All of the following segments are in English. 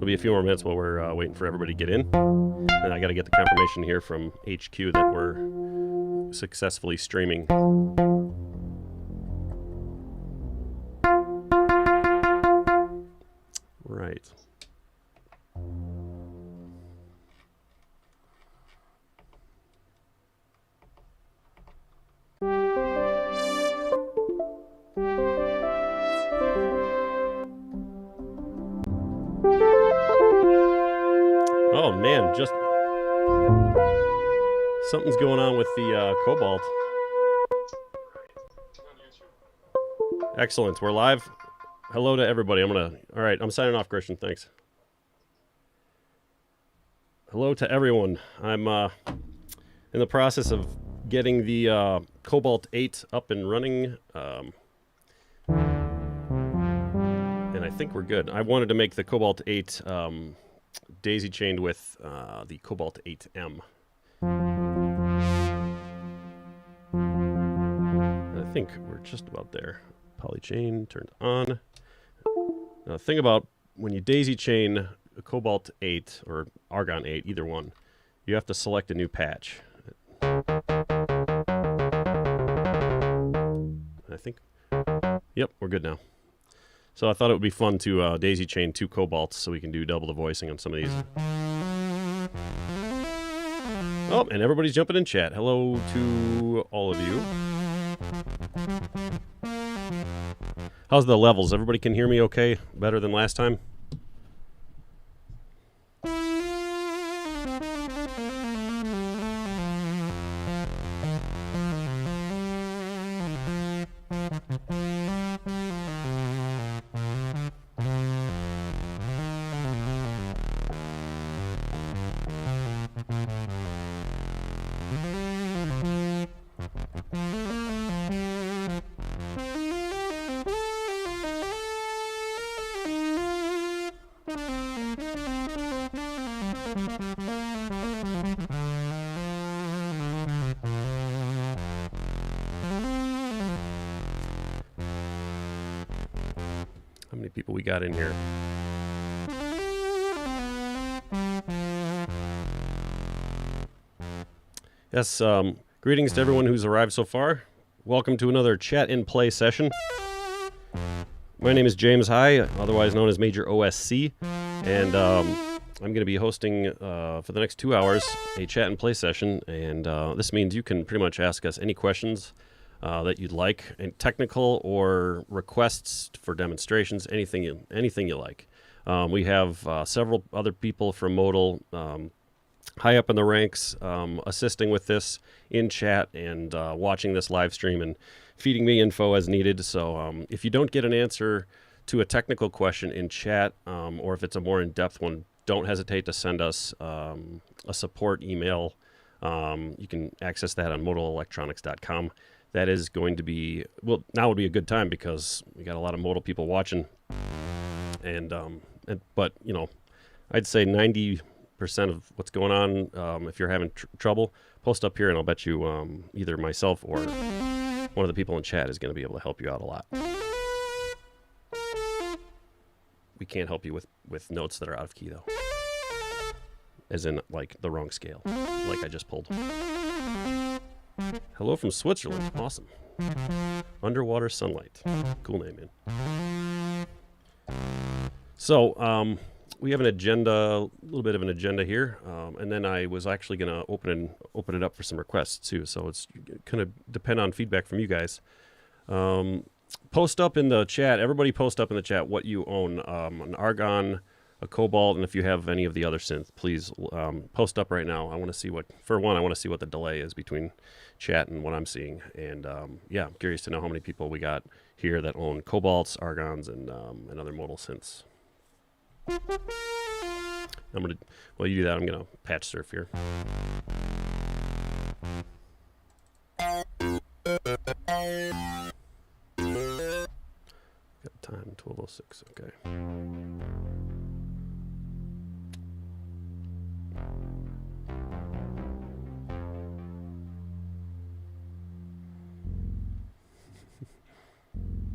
be a few more minutes while we're waiting for everybody to get in. And I got to get the confirmation here from HQ that we're successfully streaming. Right. Oh man, just something's going on with the Cobalt. Excellent, we're live. Hello to everybody. All right, I'm signing off, Christian, thanks. Hello to everyone. I'm in the process of getting the Cobalt 8 up and running. And I think we're good. I wanted to make the Cobalt 8 daisy chained with the Cobalt 8M. I think we're just about there. Polychain turned on. Now, the thing about when you daisy chain a Cobalt 8 or Argon 8, either one, you have to select a new patch. I think, yep, we're good now. So I thought it would be fun to daisy chain 2 Cobalts so we can do double the voicing on some of these. Oh, and everybody's jumping in chat. Hello to all of you. How's the levels? Everybody can hear me okay? Better than last time? How many people we got in here? Yes, greetings to everyone who's arrived so far. Welcome to another Chat and Play session. My name is James High, otherwise known as Major OSC, and I'm going to be hosting for the next 2 hours a Chat and Play session, and this means you can pretty much ask us any questions that you'd like, and technical or requests for demonstrations, anything you like. We have several other people from Modal high up in the ranks assisting with this in chat and watching this live stream and feeding me info as needed. So if you don't get an answer to a technical question in chat, or if it's a more in-depth one, don't hesitate to send us a support email. You can access that on modalelectronics.com. That is going to be, well, now would be a good time because we got a lot of Modal people watching. But, you know, I'd say 90% of what's going on, if you're having trouble, post up here and I'll bet you either myself or one of the people in chat is going to be able to help you out a lot. We can't help you with notes that are out of key, though. As in, like, the wrong scale, like I just pulled. Hello from Switzerland. Awesome. Underwater Sunlight. Cool name, man. So, we have an agenda, a little bit of an agenda here, and then I was actually going to open it up for some requests too. So it's going to depend on feedback from you guys. Post up in the chat. Everybody, post up in the chat what you own: an Argon, a Cobalt, and if you have any of the other synth, please post up right now. I want to see what, for one, I want to see what the delay is between chat and what I'm seeing, and yeah, I'm curious to know how many people we got here that own Cobalts, Argons, and other Modal synths. I'm gonna, while you do that, I'm gonna patch surf here. Got time 12:06. Okay.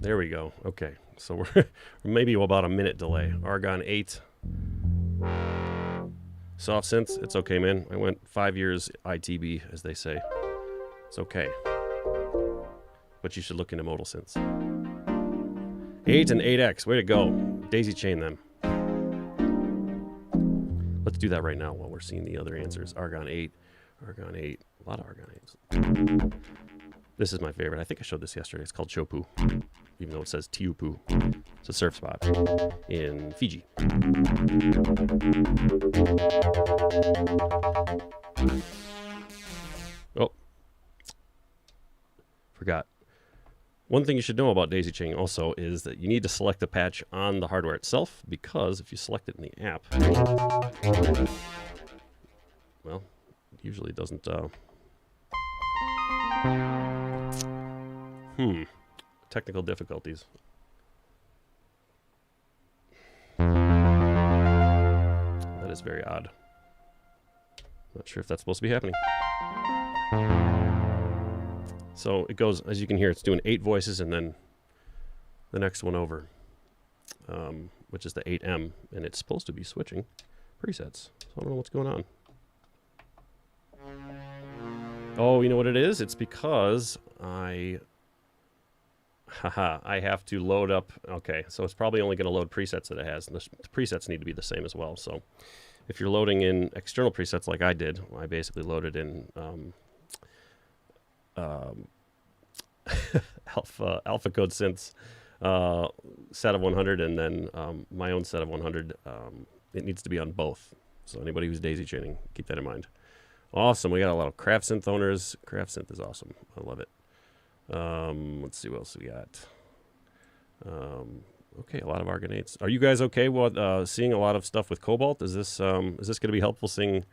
There we go. Okay, so we're maybe about a minute delay. Argon 8 Soft synths, it's okay, man. I went 5 years ITB, as they say. It's okay. But you should look into modal synths. 8 and 8X, way to go. Daisy chain them. Let's do that right now while we're seeing the other answers. Argon 8, Argon 8, a lot of Argon 8s. This is my favorite. I think I showed this yesterday. It's called Chopu, even though it says Tiupu. It's a surf spot in Fiji. Oh, forgot. One thing you should know about daisy chaining also is that you need to select the patch on the hardware itself, because if you select it in the app, well, it usually doesn't... Technical difficulties. That is very odd. Not sure if that's supposed to be happening. So it goes, as you can hear, it's doing 8 voices and then the next one over, which is the 8M, and it's supposed to be switching presets. So I don't know what's going on. Oh, you know what it is? It's because I have to load up. Okay, so it's probably only going to load presets that it has. And the presets need to be the same as well. So if you're loading in external presets like I did, I basically loaded in alpha code synths set of 100, and then my own set of 100. It needs to be on both. So anybody who's daisy chaining, keep that in mind. Awesome. We got a lot of craft synth owners. Craft synth is awesome. I love it. Let's see what else we got. Okay, a lot of argonates. Are you guys okay with seeing a lot of stuff with Cobalt? Is this going to be helpful, seeing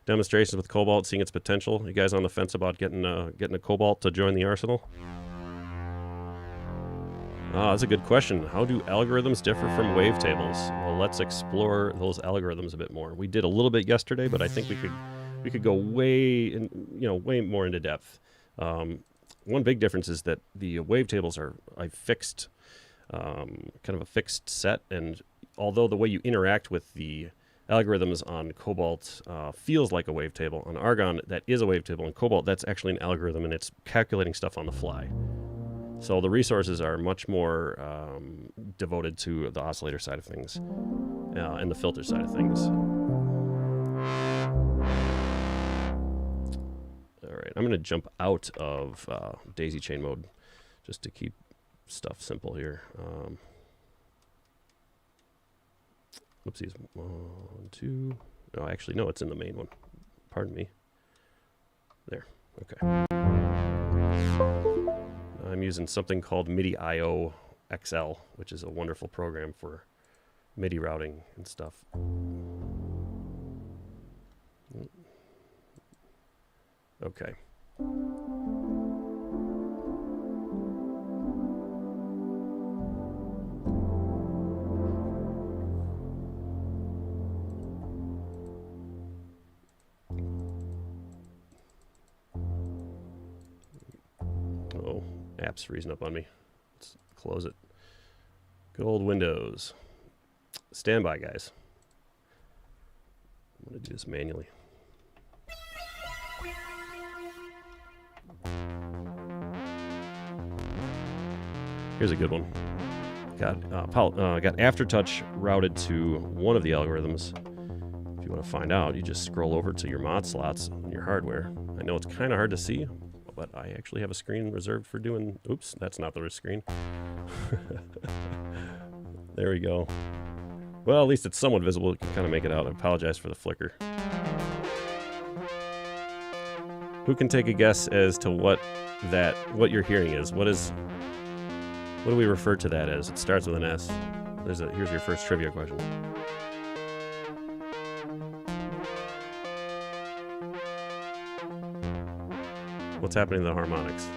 demonstrations with Cobalt, seeing its potential? You guys on the fence about getting a Cobalt to join the arsenal? That's a good question. How do algorithms differ from wavetables? Well, let's explore those algorithms a bit more. We did a little bit yesterday, but I think we could go way more into depth. One big difference is that the wavetables are a fixed, kind of a fixed set, and although the way you interact with the algorithms on Cobalt feels like a wavetable, on Argon that is a wavetable, and Cobalt that's actually an algorithm, and it's calculating stuff on the fly. So the resources are much more devoted to the oscillator side of things and the filter side of things. All right, I'm going to jump out of daisy chain mode just to keep stuff simple here. Oopsies. 1, 2. No, actually, no, it's in the main one. Pardon me. There. Okay. I'm using something called MIDI IO XL, which is a wonderful program for MIDI routing and stuff. Okay. Oh, app's freezing up on me. Let's close it. Good old Windows. Stand by, guys. I'm going to do this manually. Here's a good one. Got aftertouch routed to one of the algorithms. If you want to find out, you just scroll over to your mod slots on your hardware. I know it's kind of hard to see, but I actually have a screen reserved for doing... Oops, that's not the screen. There we go. Well, at least it's somewhat visible. You can kind of make it out. I apologize for the flicker. Who can take a guess as to what you're hearing is? What do we refer to that as? It starts with an S. Here's your first trivia question. What's happening to the harmonics?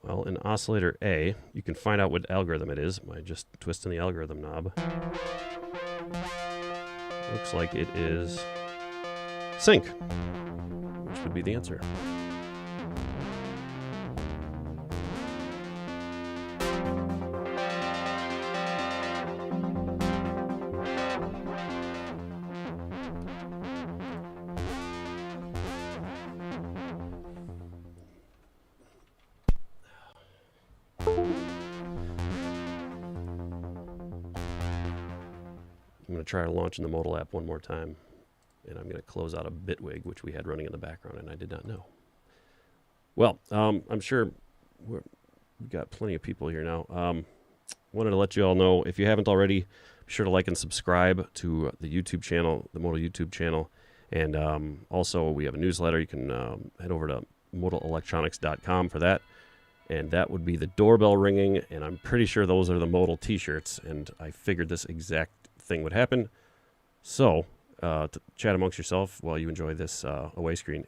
Well, in Oscillator A, you can find out what algorithm it is by just twisting the algorithm knob. Looks like it is sync, which would be the answer. I'm going to try launching the Modal app one more time, and I'm going to close out a Bitwig, which we had running in the background, and I did not know. Well, I'm sure we've got plenty of people here now. Wanted to let you all know, if you haven't already, be sure to like and subscribe to the YouTube channel, the Modal YouTube channel, and also we have a newsletter. You can head over to modalelectronics.com for that. And that would be the doorbell ringing, and I'm pretty sure those are the Modal t-shirts, and I figured this exact thing would happen. So, to chat amongst yourself while you enjoy this away screen.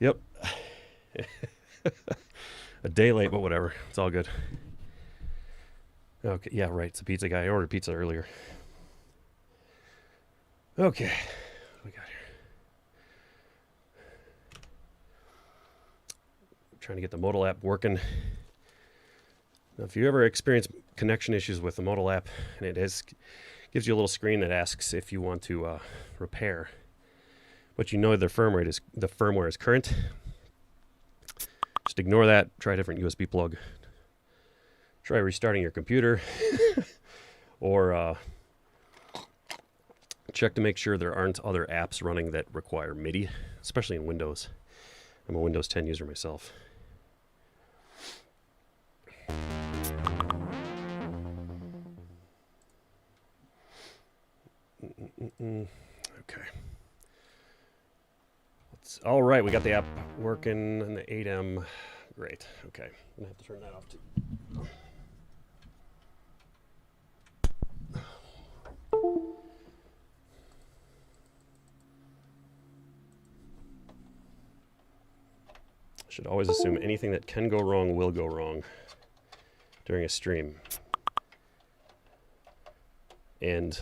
Yep. A day late, but whatever. It's all good. Okay, yeah, right. It's a pizza guy. I ordered pizza earlier. Okay. What we got here? Trying to get the Modal app working. Now, if you ever experience connection issues with the Modal app, and it gives you a little screen that asks if you want to repair, but you know the firmware is current, just ignore that. Try a different USB plug. Try restarting your computer, or check to make sure there aren't other apps running that require MIDI, especially in Windows. I'm a Windows 10 user myself. Okay. All right, we got the app working in the 8M. Great. Okay, I'm gonna have to turn that off too. Should always assume anything that can go wrong will go wrong during a stream. And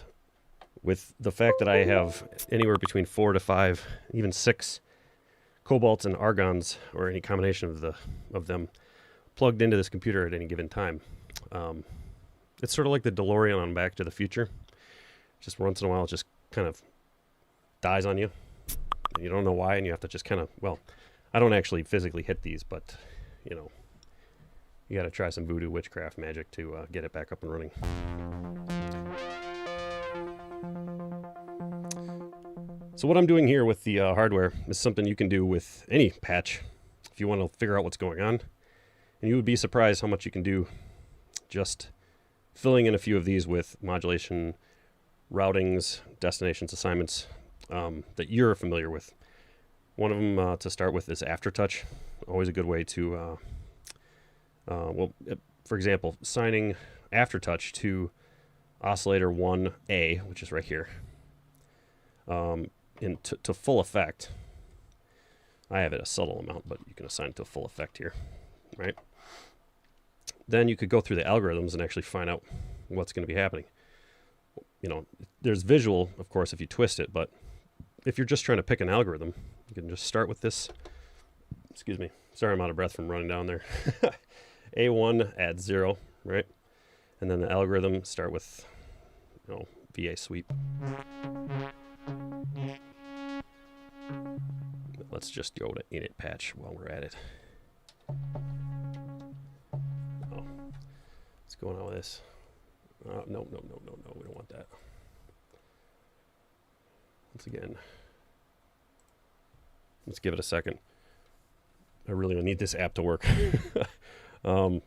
with the fact that I have anywhere between 4 to 5, even 6 Cobalts and Argons, or any combination of them, plugged into this computer at any given time, it's sort of like the DeLorean on Back to the Future. Just once in a while, it just kind of dies on you. You don't know why, and you have to just kind of, well, I don't actually physically hit these, but, you know, you got to try some voodoo witchcraft magic to get it back up and running. So what I'm doing here with the hardware is something you can do with any patch if you want to figure out what's going on. And you would be surprised how much you can do just filling in a few of these with modulation, routings, destinations, assignments that you're familiar with. One of them to start with is aftertouch. Always a good way to, for example, assigning aftertouch to Oscillator 1A, which is right here, to full effect. I have it a subtle amount, but you can assign it to full effect here, right? Then you could go through the algorithms and actually find out what's going to be happening. You know, there's visual, of course, if you twist it, but if you're just trying to pick an algorithm, you can just start with this. Excuse me. Sorry, I'm out of breath from running down there. A1 add 0, right? And then the algorithm start with, you know, VA sweep. Let's just go to init patch while we're at it. Oh, what's going on with this? No, we don't want that. Once again, let's give it a second. I really need this app to work. I'm going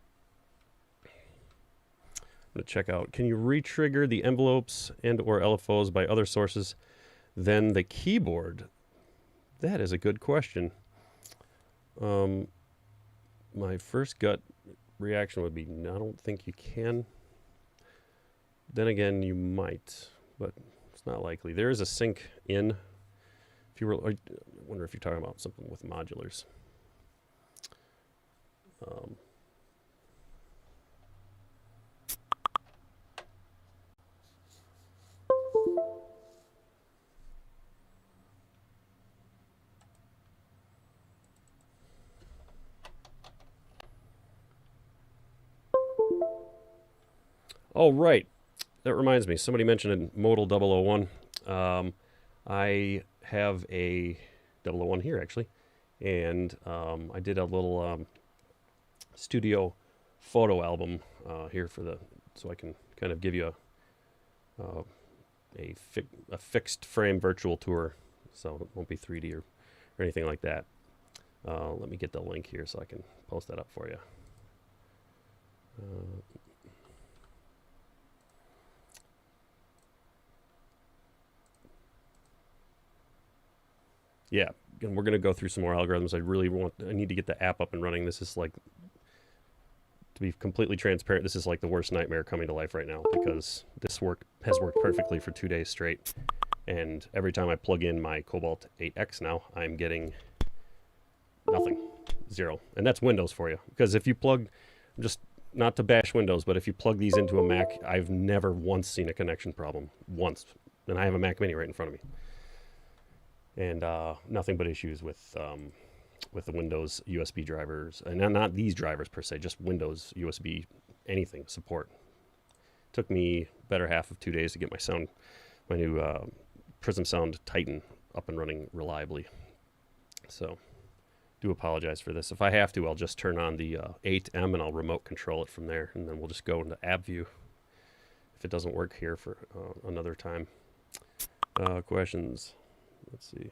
to check out, can you re-trigger the envelopes and or LFOs by other sources than the keyboard? That is a good question. My first gut reaction would be, no, I don't think you can. Then again, you might, but it's not likely. There is a sync in. If you were, I wonder if you're talking about something with modulars. Oh, right. That reminds me. Somebody mentioned Modal 001. I have a 001 here, actually. And I did a little studio photo album here for the, so I can kind of give you a fixed frame virtual tour. So it won't be 3D or anything like that. Let me get the link here so I can post that up for you. Yeah, and we're going to go through some more algorithms. I need to get the app up and running. This is like, to be completely transparent, this is like the worst nightmare coming to life right now, because this has worked perfectly for 2 days straight. And every time I plug in my Cobalt 8X now, I'm getting nothing, 0. And that's Windows for you. Because if you plug, just not to bash Windows, but if you plug these into a Mac, I've never once seen a connection problem. Once. And I have a Mac Mini right in front of me. And nothing but issues with the Windows USB drivers, and not these drivers per se, just Windows USB anything support. Took me better half of 2 days to get my new Prism Sound Titan up and running reliably. So, do apologize for this. If I have to, I'll just turn on the 8M and I'll remote control it from there, and then we'll just go into app view if it doesn't work here for another time. Questions. Let's see.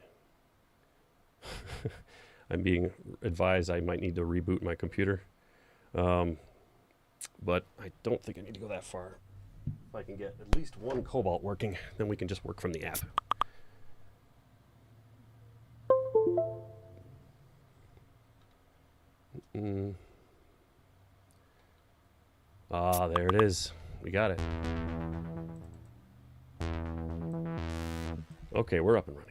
I'm being advised I might need to reboot my computer. But I don't think I need to go that far. If I can get at least one Cobalt working, then we can just work from the app. Ah, there it is. We got it. Okay, we're up and running.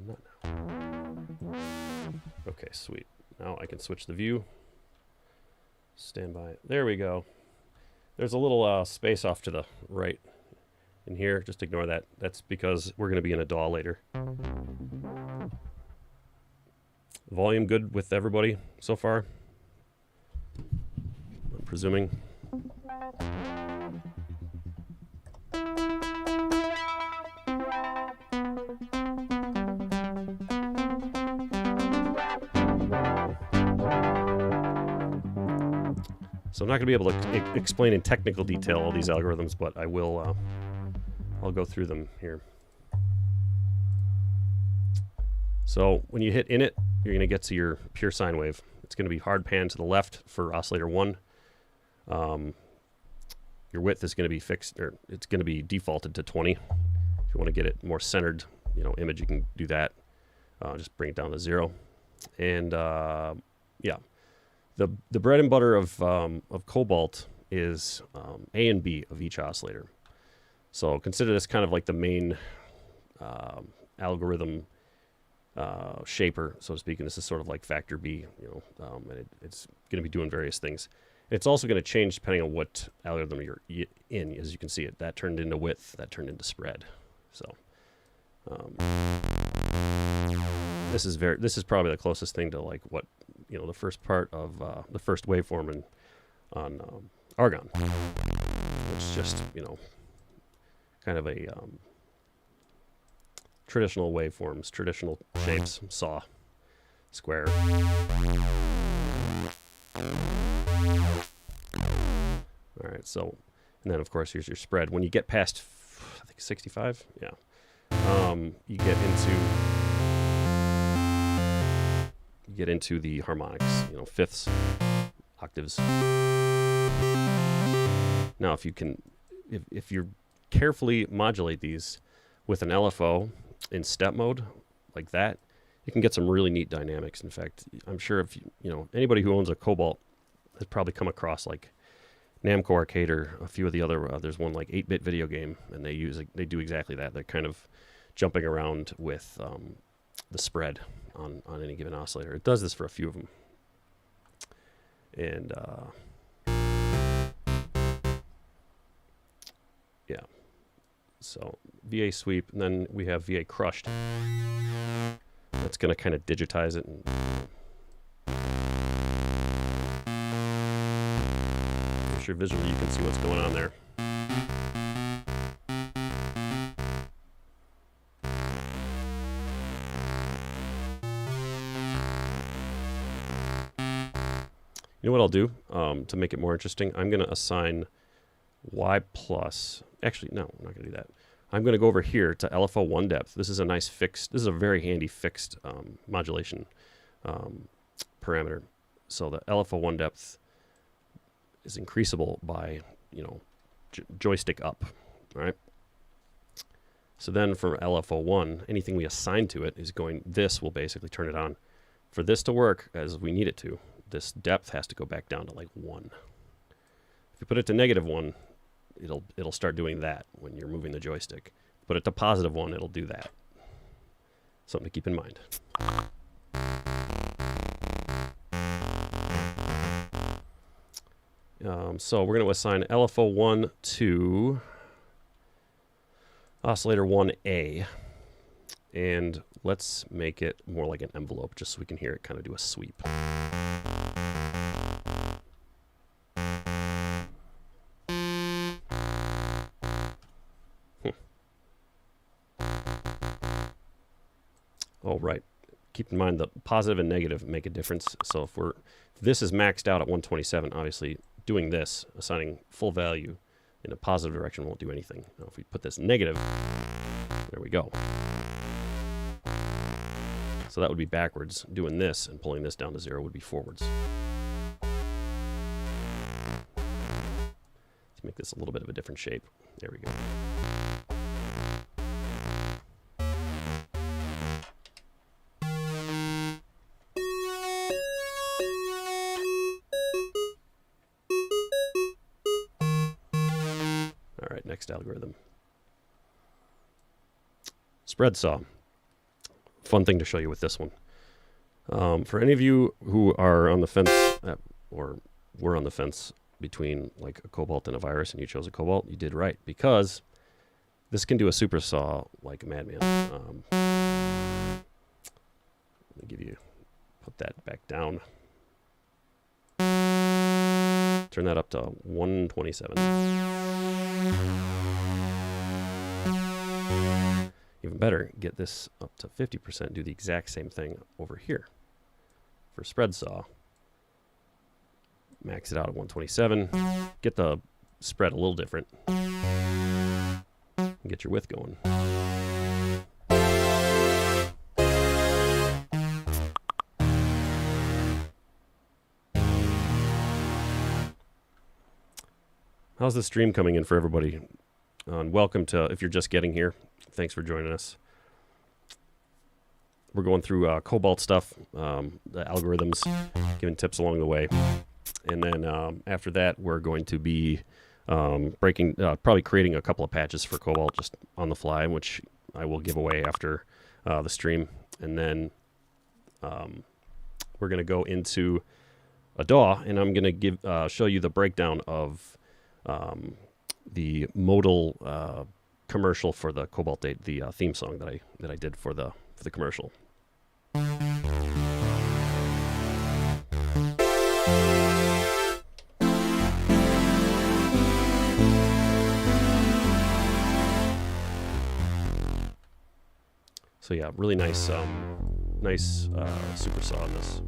Not now. Okay, sweet. Now I can switch the view. Stand by. There we go. There's a little space off to the right in here. Just ignore that. That's because we're going to be in a DAW later. Volume good with everybody so far? I'm presuming. So I'm not going to be able to explain in technical detail all these algorithms, but I will. I'll go through them here. So when you hit init, you're going to get to your pure sine wave. It's going to be hard pan to the left for oscillator 1. Your width is going to be fixed, or it's going to be defaulted to 20. If you want to get it more centered, image, you can do that. Just bring it down to 0. And yeah. The bread and butter of Cobalt is A and B of each oscillator. So consider this kind of like the main algorithm shaper, so to speak. And this is sort of like factor B, and it's going to be doing various things. It's also going to change depending on what algorithm you're in. As you can see, that turned into width, that turned into spread. So this is probably the closest thing to like what the first part of the first waveform on Argon. It's just, you know, kind of a traditional waveforms, traditional shapes, saw, square. All right, so, and then of course here's your spread. When you get past, I think 65, yeah, you get into the harmonics, you know, fifths, octaves. Now, if you can, if you carefully modulate these with an LFO in step mode like that, you can get some really neat dynamics. In fact, I'm sure if you know anybody who owns a Cobalt has probably come across like Namco Arcade or a few of the other. There's one like 8-bit video game, and they do exactly that. They're kind of jumping around with the spread on any given oscillator. It does this for a few of them, and yeah. So VA sweep, and then we have VA crushed. That's going to kind of digitize it. And I'm sure visually you can see what's going on there. You know what I'll do to make it more interesting? I'm going to assign Y plus. Actually, no, I'm not going to do that. I'm going to go over here to LFO 1 depth. This is a nice fixed, this is a very handy fixed modulation parameter. So the LFO 1 depth is increasable by, you know, joystick up, all right? So then for LFO 1, anything we assign to it is going, this will basically turn it on. For this to work as we need it to, this depth has to go back down to like 1. If you put it to -1, it'll start doing that when you're moving the joystick. Put it to +1, it'll do that. Something to keep in mind. So we're going to assign LFO 1 to Oscillator 1A. And let's make it more like an envelope, just so we can hear it kind of do a sweep. Oh, right. Keep in mind the positive and negative make a difference. So if this is maxed out at 127, obviously doing this, assigning full value in a positive direction won't do anything. Now if we put this negative, there we go. So that would be backwards. Doing this and pulling this down to 0 would be forwards. Let's make this a little bit of a different shape. There we go. Next algorithm. Spread saw. Fun thing to show you with this one. For any of you who are on the fence, or were on the fence between like a Cobalt and a Virus, and you chose a Cobalt, you did right, because this can do a super saw like a madman. Let me give you, put that back down. Turn that up to 127. Even better, get this up to 50%, do the exact same thing over here. For spread saw, max it out at 127, get the spread a little different, and get your width going. How's the stream coming in for everybody? And welcome to, if you're just getting here, thanks for joining us. We're going through Cobalt stuff, the algorithms, giving tips along the way. And then after that, we're going to be probably creating a couple of patches for Cobalt just on the fly, which I will give away after the stream. And then we're going to go into a DAW, and I'm going to show you the breakdown of the modal commercial for the Cobalt 8, the theme song that I did for the commercial. So yeah, really nice, nice super saw in this.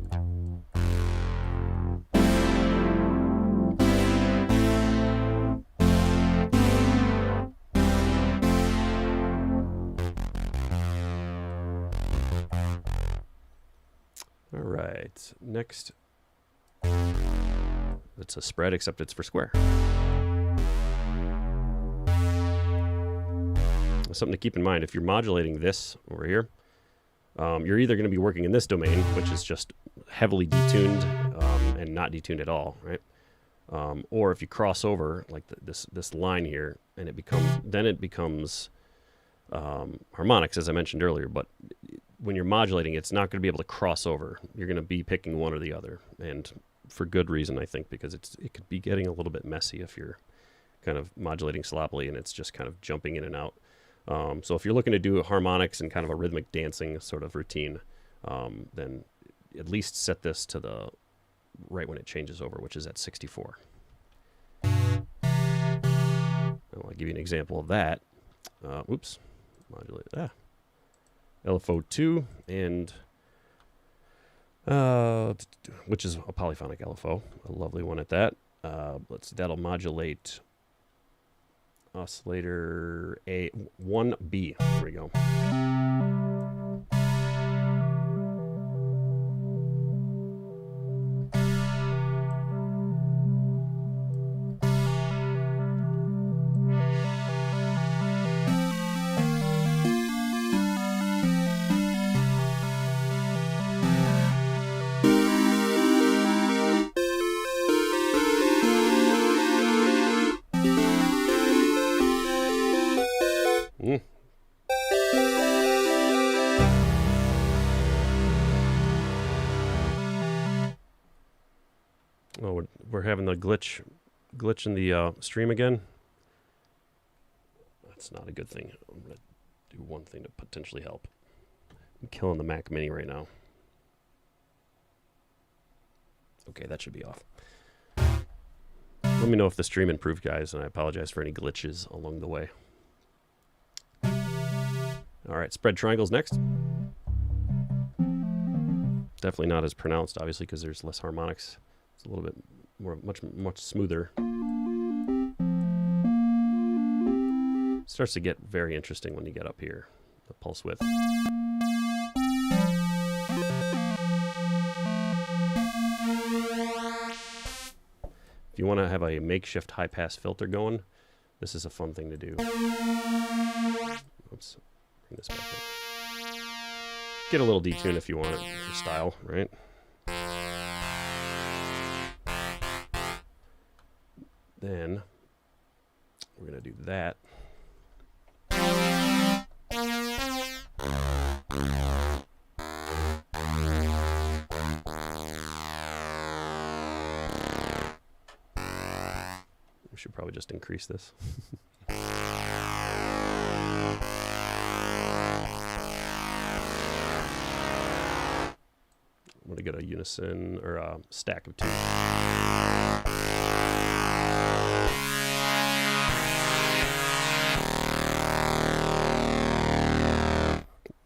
All right, next, it's a spread, except it's for square. Something to keep in mind, if you're modulating this over here, you're either going to be working in this domain, which is just heavily detuned and not detuned at all, right? Or if you cross over like this line here, and it becomes harmonics, as I mentioned earlier. But when you're modulating, it's not going to be able to cross over. You're going to be picking one or the other, and for good reason, I think, because it could be getting a little bit messy if you're kind of modulating sloppily and it's just kind of jumping in and out. So if you're looking to do harmonics and kind of a rhythmic dancing sort of routine, then at least set this to the right when it changes over, which is at 64. I'll give you an example of that. Oops, modulate that. LFO 2 and which is a polyphonic LFO, a lovely one at that. That'll modulate Oscillator A1B. There we go. Oh, we're having the glitch in the stream again. That's not a good thing. I'm going to do one thing to potentially help. I'm killing the Mac Mini right now. Okay, that should be off. Let me know if the stream improved, guys, and I apologize for any glitches along the way. All right, spread triangles next. Definitely not as pronounced, obviously, because there's less harmonics. It's a little bit more, much smoother. Starts to get very interesting when you get up here, the pulse width. If you want to have a makeshift high-pass filter going, this is a fun thing to do. Oops, bring this back up. Get a little detune if you want it for style, right? Then we're going to do that. We should probably just increase this. I'm going to get a unison or a stack of two.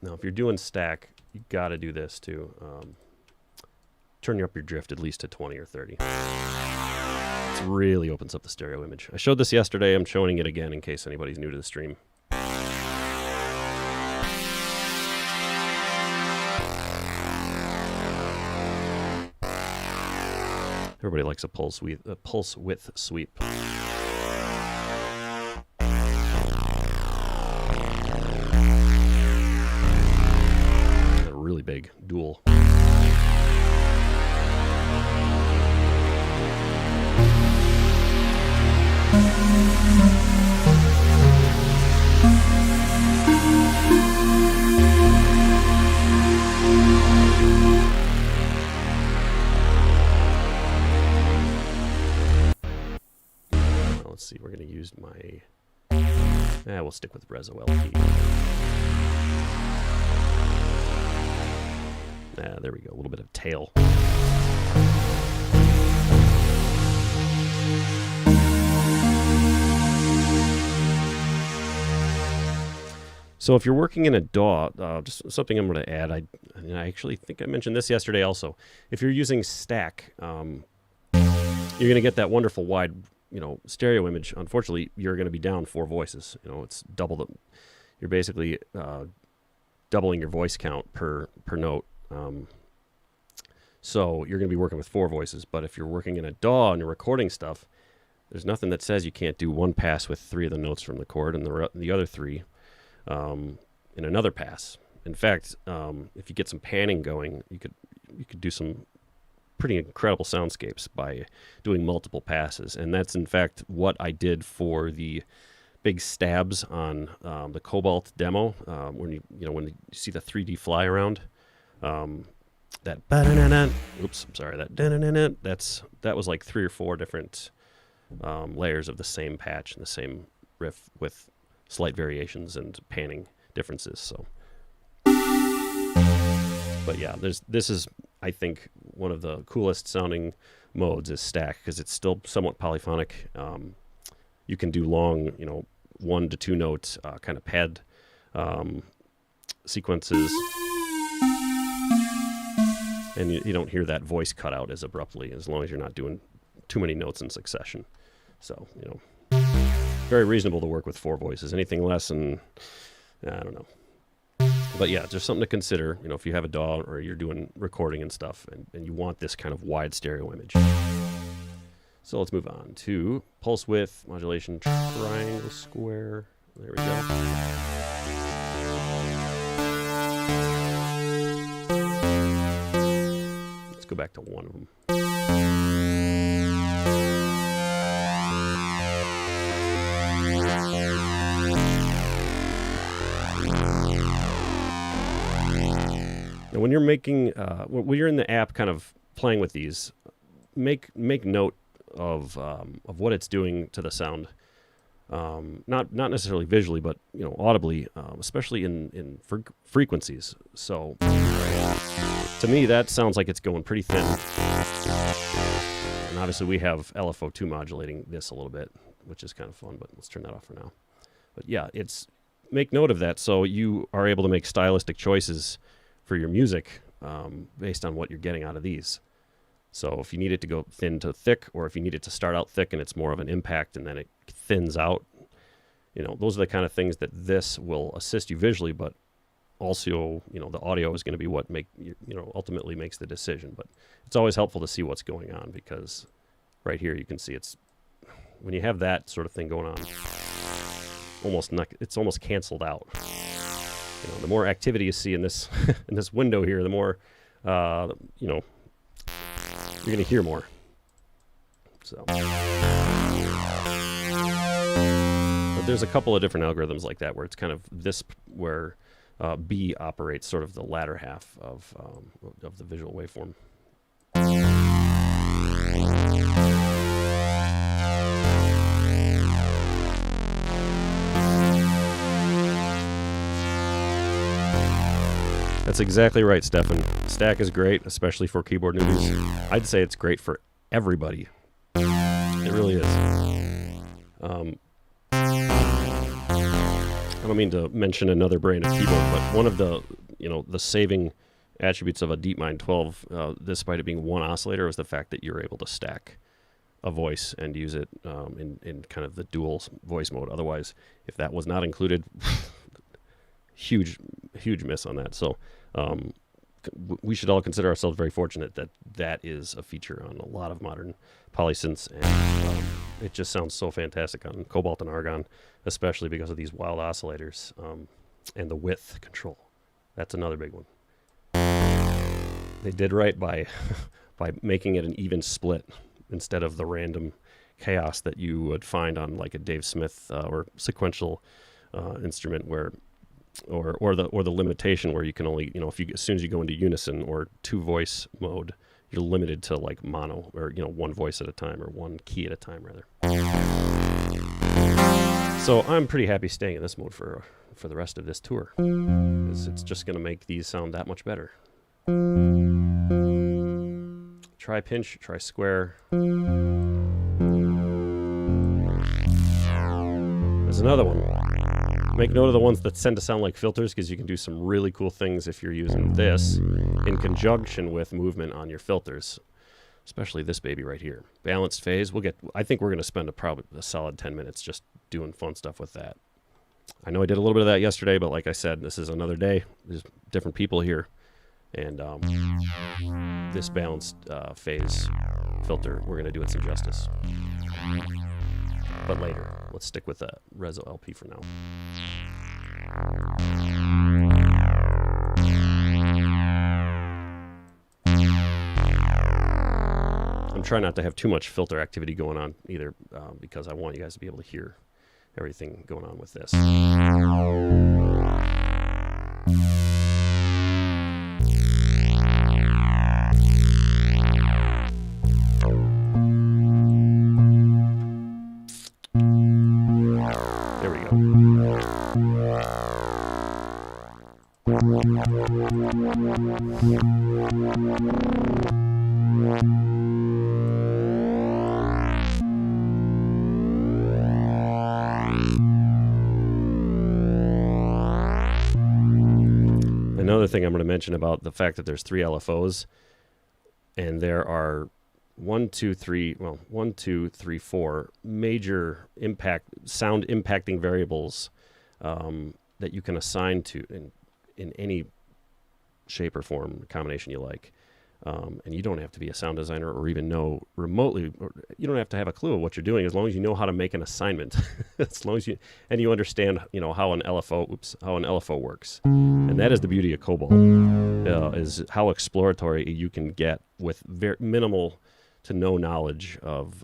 Now, if you're doing stack, you got to do this too. Turn up your drift at least to 20 or 30. It really opens up the stereo image. I showed this yesterday. I'm showing it again in case anybody's new to the stream. Everybody likes a pulse width sweep. A really big dual. Let's see, we're going to use my... we'll stick with Reso LP. There we go, a little bit of tail. So if you're working in a DAW, just something I'm going to add, I actually think I mentioned this yesterday also. If you're using stack, you're going to get that wonderful wide, stereo image. Unfortunately, you're going to be down 4 voices. It's double the. You're basically doubling your voice count per note. So you're going to be working with 4 voices. But if you're working in a DAW and you're recording stuff, there's nothing that says you can't do one pass with 3 of the notes from the chord and the other 3 in another pass. In fact, if you get some panning going, you could do some pretty incredible soundscapes by doing multiple passes. And that's in fact what I did for the big stabs on the Cobalt demo. When you see the 3D fly around, that oops, I'm sorry, that was like 3 or 4 different layers of the same patch and the same riff with slight variations and panning differences. So, but yeah, this is, I think, one of the coolest sounding modes is stack, because it's still somewhat polyphonic. You can do long, 1 to 2 note kind of pad sequences, and you don't hear that voice cut out as abruptly, as long as you're not doing too many notes in succession. So, very reasonable to work with 4 voices. Anything less, and I don't know. But yeah, just something to consider, if you have a DAW or you're doing recording and stuff, and you want this kind of wide stereo image. So let's move on to pulse width, modulation, triangle, square. There we go. Let's go back to one of them. Now, when you're making, when you're in the app, kind of playing with these, make note of what it's doing to the sound. Not necessarily visually, but audibly, especially in frequencies. So, to me, that sounds like it's going pretty thin. And obviously, we have LFO2 modulating this a little bit, which is kind of fun. But let's turn that off for now. But yeah, make note of that, so you are able to make stylistic choices for your music based on what you're getting out of these. So if you need it to go thin to thick, or if you need it to start out thick and it's more of an impact and then it thins out, those are the kind of things that this will assist you visually, but also, the audio is going to be what ultimately makes the decision. But it's always helpful to see what's going on, because right here you can see when you have that sort of thing going on, it's almost canceled out. The more activity you see in this in this window here, the more you're going to hear more. So, but there's a couple of different algorithms like that where it's kind of where B operates sort of the latter half of the visual waveform. That's exactly right, Stefan. Stack is great, especially for keyboard newbies. I'd say it's great for everybody. It really is. I don't mean to mention another brand of keyboard, but one of the saving attributes of a DeepMind 12, despite it being one oscillator, was the fact that you're able to stack a voice and use it in kind of the dual voice mode. Otherwise, if that was not included, huge miss on that. So we should all consider ourselves very fortunate that is a feature on a lot of modern polysynths, and it just sounds so fantastic on Cobalt and Argon, especially because of these wild oscillators and the width control. That's another big one. They did right by making it an even split instead of the random chaos that you would find on like a Dave Smith or sequential instrument where. Or the limitation where you can only, as soon as you go into unison or 2-voice mode, you're limited to like mono, or 1 voice at a time, or 1 key at a time rather. So I'm pretty happy staying in this mode for the rest of this tour, because it's just going to make these sound that much better. Try pinch, try square. There's another one. Make note of the ones that tend to sound like filters, because you can do some really cool things if you're using this in conjunction with movement on your filters, especially this baby right here. Balanced phase. I think we're going to spend probably a solid 10 minutes just doing fun stuff with that. I know I did a little bit of that yesterday, but like I said, this is another day. There's different people here, and this balanced phase filter, we're going to do it some justice. But later, let's stick with the Reso LP for now. I'm trying not to have too much filter activity going on either, because I want you guys to be able to hear everything going on with this. There we go. Another thing I'm going to mention about the fact that there's 3 LFOs, and there are 4 major sound impacting variables that you can assign to in any shape or form, combination you like. And you don't have to be a sound designer or even know remotely, or you don't have to have a clue of what you're doing, as long as you know how to make an assignment. As long as you understand, how an LFO works. And that is the beauty of Cobalt, is how exploratory you can get with very minimal to no knowledge of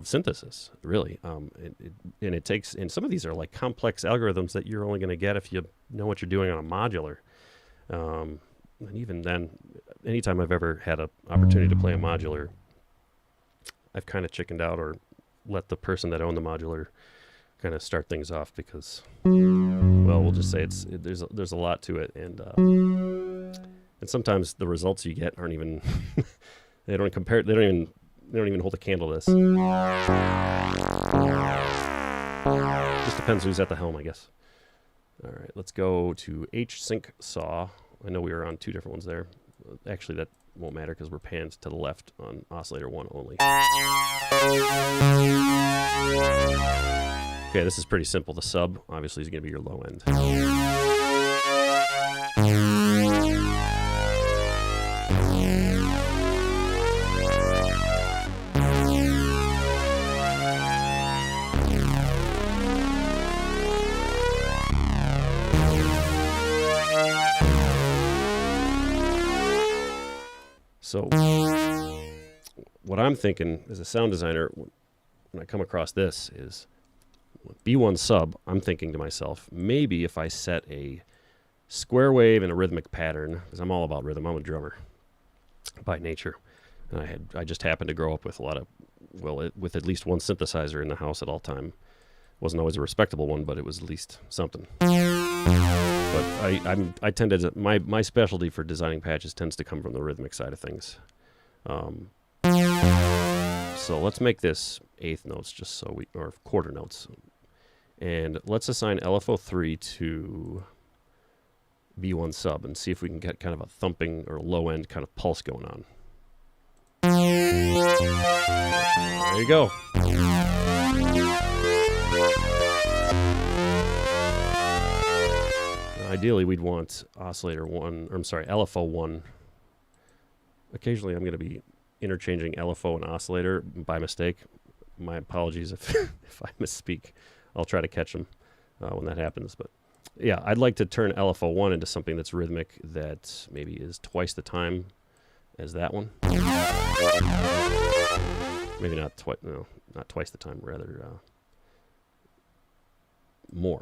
synthesis, really. And some of these are like complex algorithms that you're only going to get if you know what you're doing on a modular. And even then, anytime I've ever had an opportunity to play a modular, I've kind of chickened out or let the person that owned the modular kind of start things off, because, well, we'll just say there's a lot to it, and sometimes the results you get aren't even they don't even hold a candle to this. Just depends who's at the helm, I guess. All right, let's go to H-Sync Saw. I know we were on 2 different ones there. Actually, that won't matter because we're panned to the left on Oscillator 1 only. Okay, this is pretty simple. The sub, obviously, is going to be your low end. So what I'm thinking as a sound designer when I come across this is B1 sub, I'm thinking to myself, maybe if I set a square wave and a rhythmic pattern, because I'm all about rhythm, I'm a drummer by nature. And I just happened to grow up with with at least one synthesizer in the house at all time. Wasn't always a respectable one, but it was at least something. But I tend to, my specialty for designing patches tends to come from the rhythmic side of things. So let's make this 1/8 notes, or quarter notes. And let's assign LFO 3 to B1 sub and see if we can get kind of a thumping or low end kind of pulse going on. There you go. Ideally, we'd want LFO 1. Occasionally, I'm going to be interchanging LFO and oscillator by mistake. My apologies if I misspeak. I'll try to catch them when that happens. But yeah, I'd like to turn LFO 1 into something that's rhythmic that maybe is twice the time as that one. Maybe not twice the time, rather more.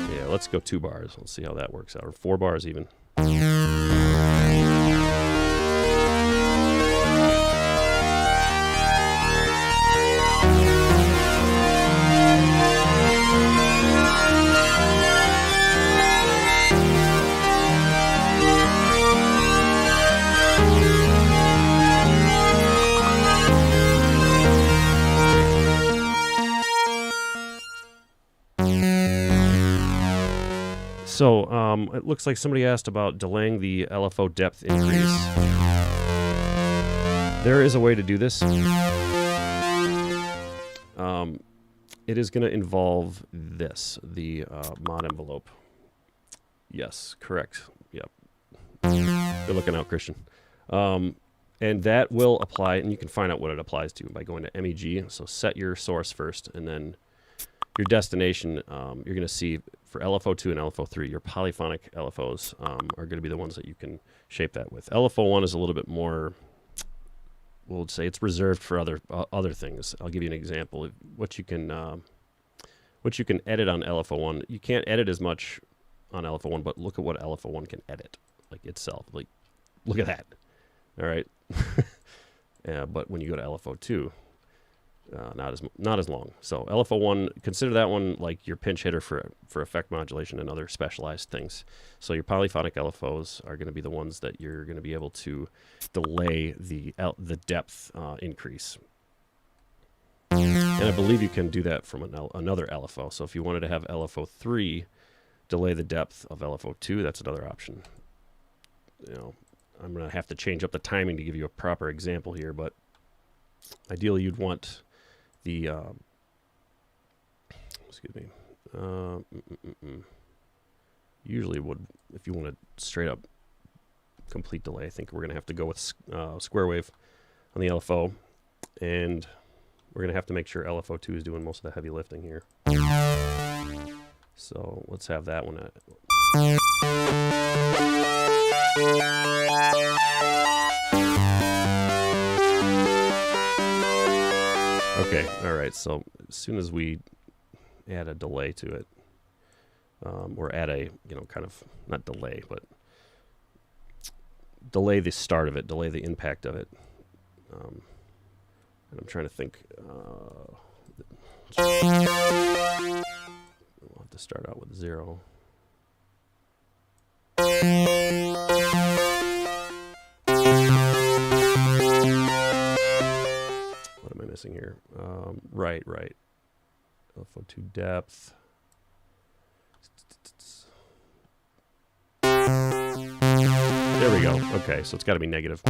Yeah, let's go 2 bars. Let's see how that works out, or 4 bars even. So it looks like somebody asked about delaying the LFO depth increase. There is a way to do this. It is going to involve this, the mod envelope. Yes, correct. Yep. Good looking out, Christian. And that will apply, and you can find out what it applies to by going to MEG. So set your source first, and then your destination, you're going to see for LFO2 and LFO3, your polyphonic LFOs are going to be the ones that you can shape that with. LFO1 is a little bit more, we'll say it's reserved for other things. I'll give you an example. What you can edit on LFO1, you can't edit as much on LFO1, but look at what LFO1 can edit, like itself. Like, look at that. All right. Yeah, but when you go to LFO2, not as long. So LFO1, consider that one like your pinch hitter for effect modulation and other specialized things. So your polyphonic LFOs are going to be the ones that you're going to be able to delay the depth increase. And I believe you can do that from another LFO. So if you wanted to have LFO3 delay the depth of LFO2, that's another option. You know, I'm going to have to change up the timing to give you a proper example here, but ideally you'd want the excuse me, usually would, if you want a straight up complete delay, I think we're going to have to go with square wave on the LFO, and we're going to have to make sure LFO2 is doing most of the heavy lifting here. So let's have that one. Okay, all right, so as soon as we add a delay to it, or add a, kind of, not delay, but delay the start of it, delay the impact of it. And I'm trying to think. We'll have to start out with 0. What am I missing here? Right. LFO2 depth. There we go. Okay, so it's got to be negative.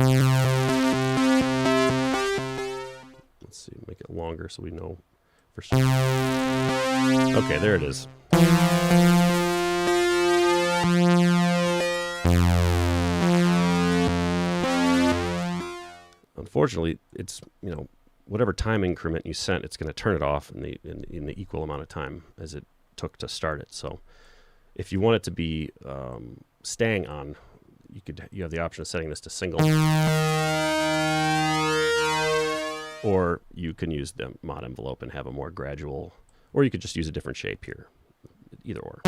Let's see, make it longer so we know for sure. Okay, there it is. Unfortunately, it's, whatever time increment you sent, it's going to turn it off in the equal amount of time as it took to start it. So if you want it to be staying on, you have the option of setting this to single, or you can use the mod envelope and have a more gradual, or you could just use a different shape here. Either or.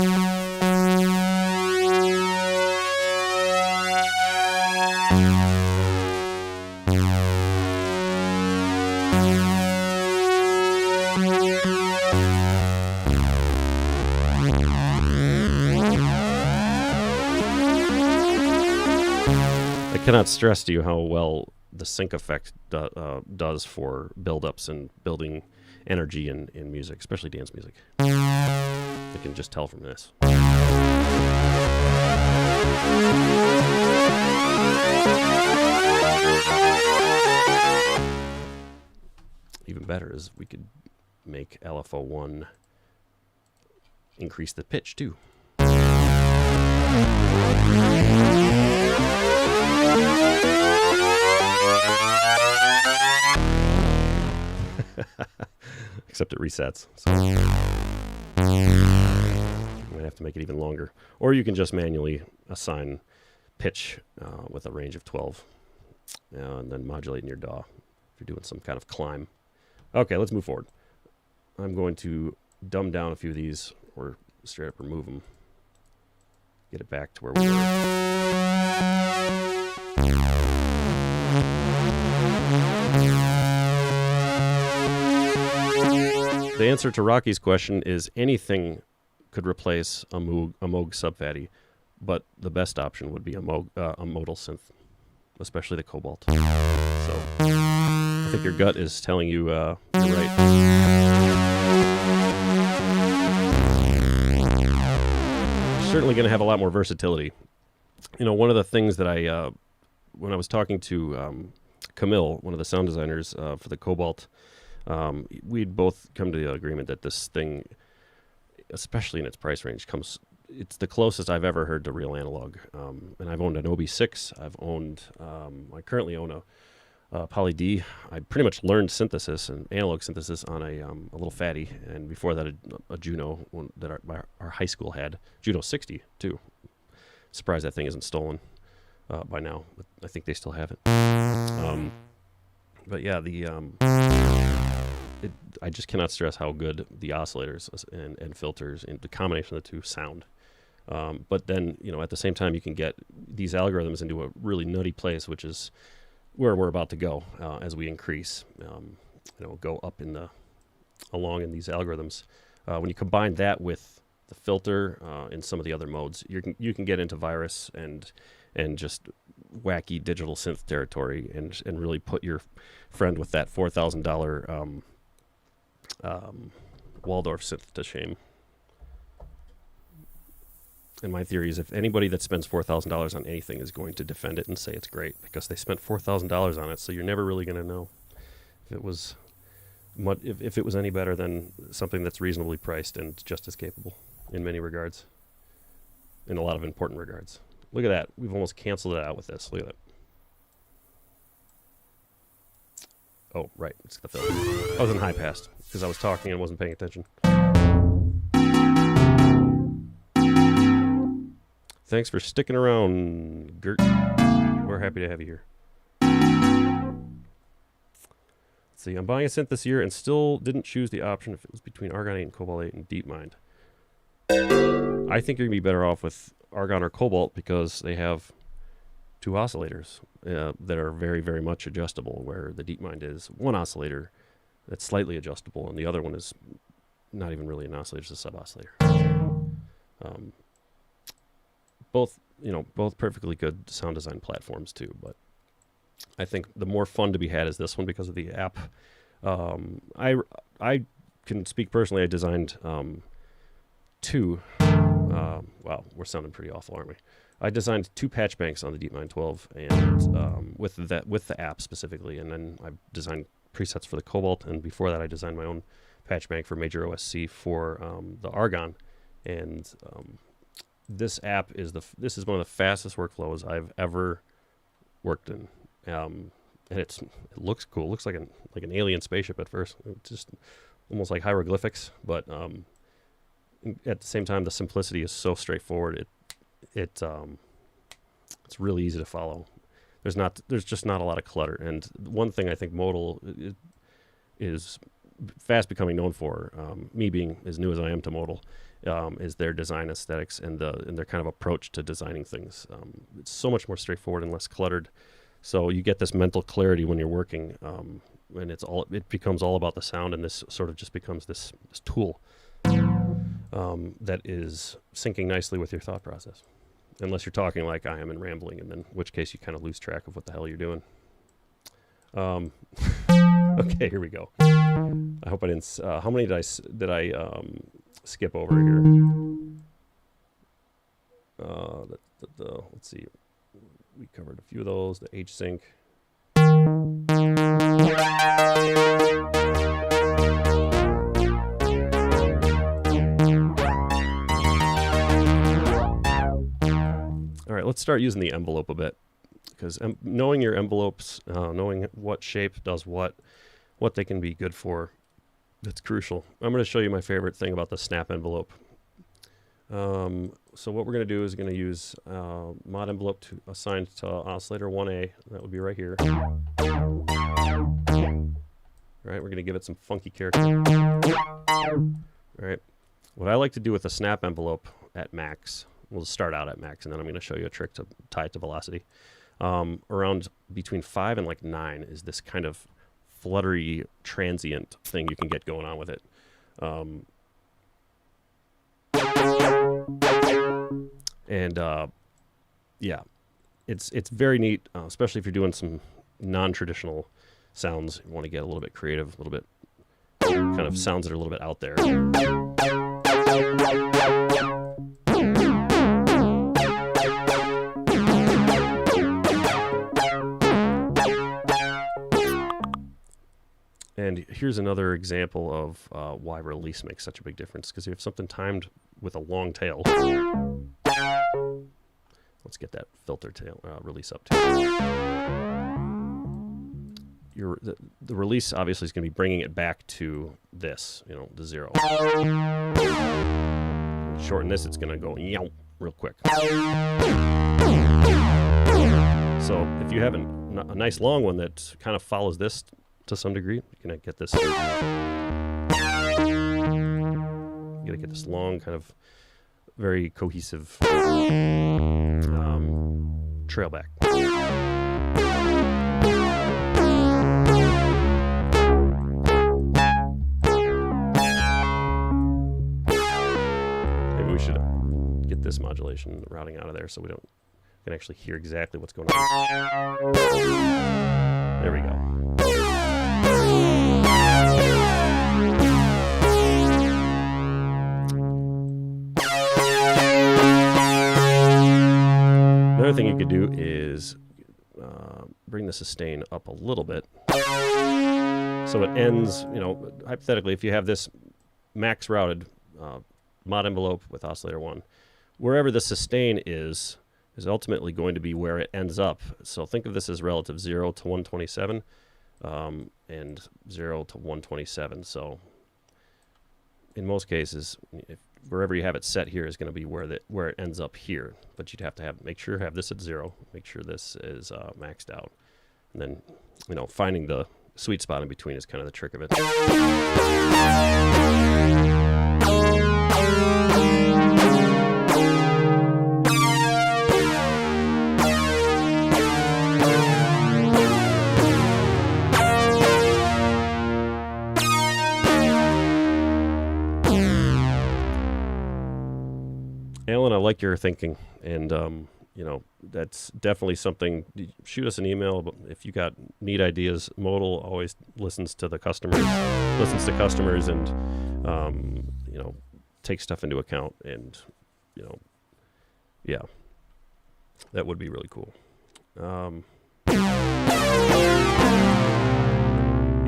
I cannot stress to you how well the sync effect does for build-ups and building energy in music, especially dance music. You can just tell from this. Even better is we could make LFO1 increase the pitch too. Except it resets. So I'm gonna have to make it even longer. Or you can just manually assign pitch with a range of 12 and then modulate in your DAW if you're doing some kind of climb. Okay, let's move forward. I'm going to dumb down a few of these or straight up remove them. Get it back to where we were. The answer to Rocky's question is anything could replace a Moog subfatty, but the best option would be a modal synth, especially the Cobalt. So I think your gut is telling you you're right. certainly going to have a lot more versatility. You know, one of the things that I, when I was talking to Camille, one of the sound designers for the Cobalt, we'd both come to the agreement that this thing, especially in its price range, it's the closest I've ever heard to real analog. And I've owned an OB6. I currently own a Poly D. I pretty much learned synthesis and analog synthesis on a little fatty, and before that a Juno one that our high school had, Juno 60 too. Surprised that thing isn't stolen by now, but I think they still have it. But yeah, I just cannot stress how good the oscillators and filters and the combination of the two sound. But then, you know, at the same time, you can get these algorithms into a really nutty place, which is where we're about to go as we increase, go up along in these algorithms. When you combine that with the filter and some of the other modes, you can get into virus and just wacky digital synth territory and really put your friend with that $4,000 Waldorf synth to shame. And my theory is if anybody that spends $4,000 on anything is going to defend it and say it's great because they spent $4,000 on it, so you're never really going to know if it was any better than something that's reasonably priced and just as capable in many regards, in a lot of important regards. Look at that. We've almost canceled it out with this. Look at that. Oh, right. It's the filter. I was in high pass because I was talking and wasn't paying attention. Thanks for sticking around, Gert. We're happy to have you here. Let's see. I'm buying a synth this year and still didn't choose the option if it was between Argon 8 and Cobalt 8 and DeepMind. I think you're going to be better off with Argon or Cobalt because they have two oscillators that are very, very much adjustable, where the DeepMind is one oscillator that's slightly adjustable, and the other one is not even really an oscillator, it's a sub-oscillator. Both perfectly good sound design platforms too, but I think the more fun to be had is this one because of the app. I can speak personally. I designed two. Wow, we're sounding pretty awful, aren't we? I designed two patch banks on the DeepMind 12, and with the app specifically, and then I designed presets for the Cobalt, and before that I designed my own patch bank for Major OSC for the Argon, and this app is one of the fastest workflows I've ever worked in, and it looks cool. It looks like an alien spaceship at first. It's just almost like hieroglyphics, but at the same time, the simplicity is so straightforward. It's really easy to follow. There's just not a lot of clutter. And one thing I think Modal is fast becoming known for, me being as new as I am to Modal, is their design aesthetics and their kind of approach to designing things. It's so much more straightforward and less cluttered. So you get this mental clarity when you're working, and it becomes all about the sound, and this sort of just becomes this tool that is syncing nicely with your thought process. Unless you're talking like I am and rambling, and then in which case you kind of lose track of what the hell you're doing. Okay, here we go. I hope I didn't. How many did I skip over here? Let's see. We covered a few of those. The H sync. All right, let's start using the envelope a bit, because knowing your envelopes, knowing what shape does what they can be good for, that's crucial. I'm going to show you my favorite thing about the snap envelope. So what we're going to do is going to use mod envelope assigned to oscillator 1A. That would be right here. All right, we're going to give it some funky character. All right, what I like to do with a snap envelope at max, we'll start out at max, and then I'm going to show you a trick to tie it to velocity. Around between 5 and like 9 is this kind of fluttery, transient thing you can get going on with it. Yeah, it's very neat, especially if you're doing some non-traditional sounds. You want to get a little bit creative, a little bit kind of sounds that are a little bit out there. here's another example of why release makes such a big difference, because you have something timed with a long tail. Let's get that filter tail release up too. The release obviously is going to be bringing it back to this, the 0. Shorten this, it's going to go real quick. So if you have a nice long one that kind of follows this to some degree, you can get this. You got to get this long, kind of very cohesive trail back. Maybe we should get this modulation routing out of there so we can actually hear exactly what's going on. There we go. Another thing you could do is bring the sustain up a little bit so it ends, hypothetically, if you have this max routed mod envelope with oscillator 1, wherever the sustain is ultimately going to be where it ends up. So think of this as relative 0 to 127 and 0 to 127. So in most cases, wherever you have it set here is going to be where it ends up here. But you'd have to make sure you have this at 0, make sure this is maxed out. And then, finding the sweet spot in between is kind of the trick of it. Alan, I like your thinking, and that's definitely something. Shoot us an email if you got neat ideas. Modal always listens to customers, and takes stuff into account, and yeah, that would be really cool.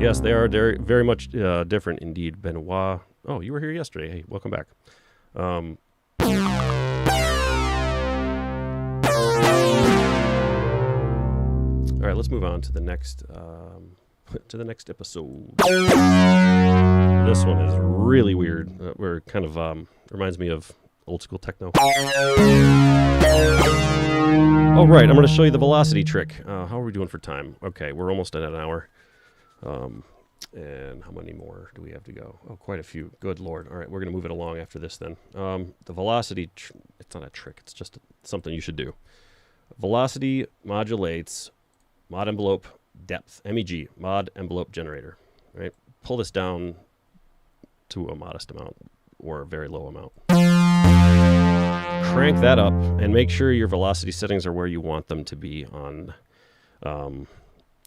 Yes, they are very much different indeed. Benoit, oh, you were here yesterday. Hey, welcome back. All right, let's move on to the next episode. This one is really weird. We're kind of reminds me of old school techno. Oh, right, I'm going to show you the velocity trick. How are we doing for time? Okay, we're almost at an hour. And how many more do we have to go? Oh, quite a few. Good Lord. All right, we're going to move it along after this then. The velocity, it's not a trick. It's just something you should do. Velocity modulates mod envelope depth, MEG, mod envelope generator, right? Pull this down to a modest amount or a very low amount. Crank that up and make sure your velocity settings are where you want them to be on your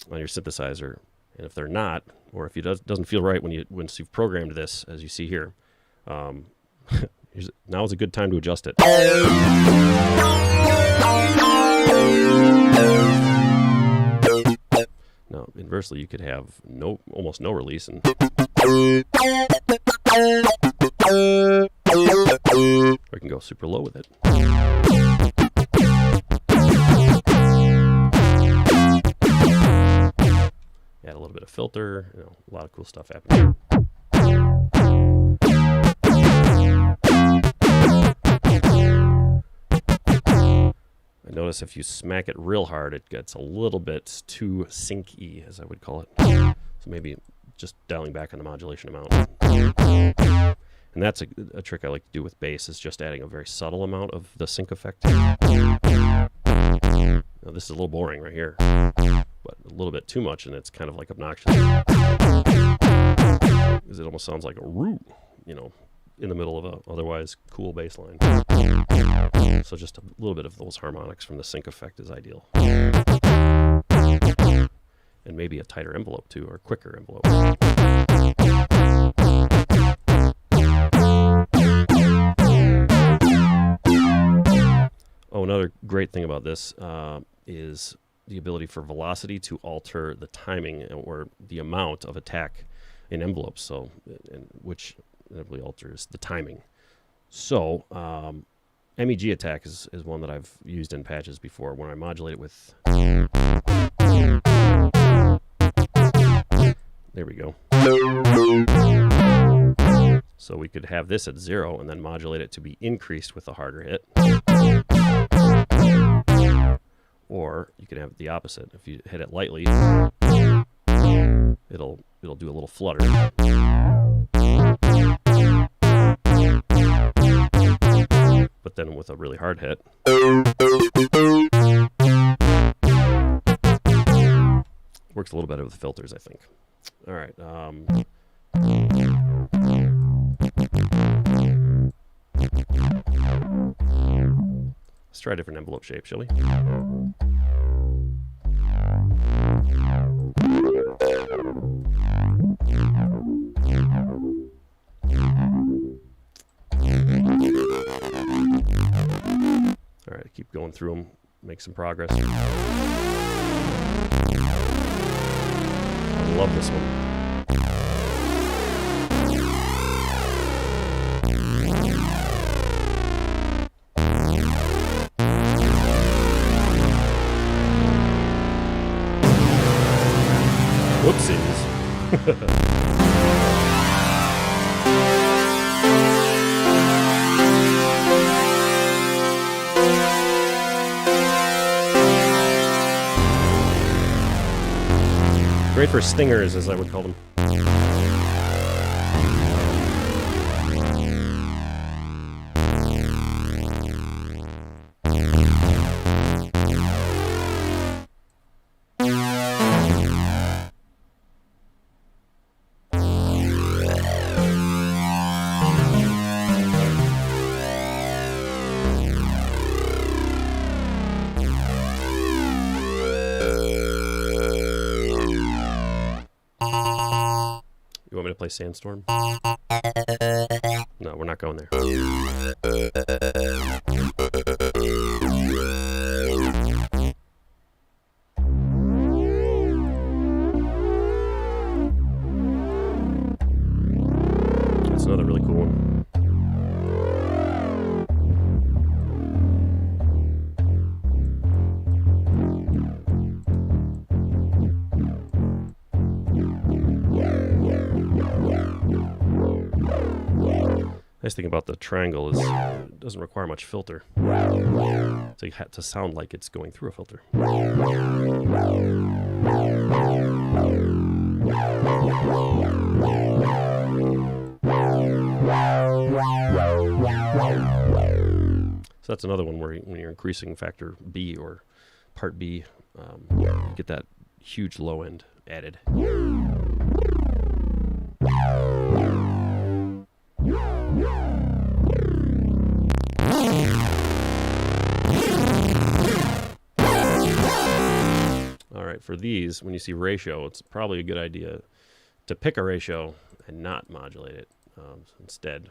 synthesizer. And if they're not, or if it doesn't feel right once you've programmed this, as you see here, now is a good time to adjust it. Now, inversely, you could have almost no release, and or you can go super low with it. Add a little bit of filter, a lot of cool stuff happening. I notice if you smack it real hard, it gets a little bit too sync-y, as I would call it. So maybe just dialing back on the modulation amount. And that's a trick I like to do with bass, is just adding a very subtle amount of the sync effect. Now, this is a little boring right here, but a little bit too much, and it's kind of like obnoxious. Because it almost sounds like a root, in the middle of a otherwise cool bass line. So just a little bit of those harmonics from the sync effect is ideal. And maybe a tighter envelope too, or quicker envelope. Oh, another great thing about this is the ability for velocity to alter the timing or the amount of attack in envelopes. So, which inevitably alters the timing. So, MEG attack is one that I've used in patches before when I modulate it with. There we go. So we could have this at 0 and then modulate it to be increased with a harder hit. Or you can have the opposite. If you hit it lightly, it'll do a little flutter. But then with a really hard hit, works a little better with filters, I think. All right. Let's try a different envelope shape, shall we? All right, keep going through them, make some progress. I love this one. Whoopsies. Great for stingers, as I would call them. You want me to play Sandstorm? No, we're not going there. That's another really cool one. Nice thing about the triangle is it doesn't require much filter. So you have to sound like it's going through a filter. So that's another one where when you're increasing factor B or part B, you get that huge low end added. All right, for these, when you see ratio, it's probably a good idea to pick a ratio and not modulate it. Instead,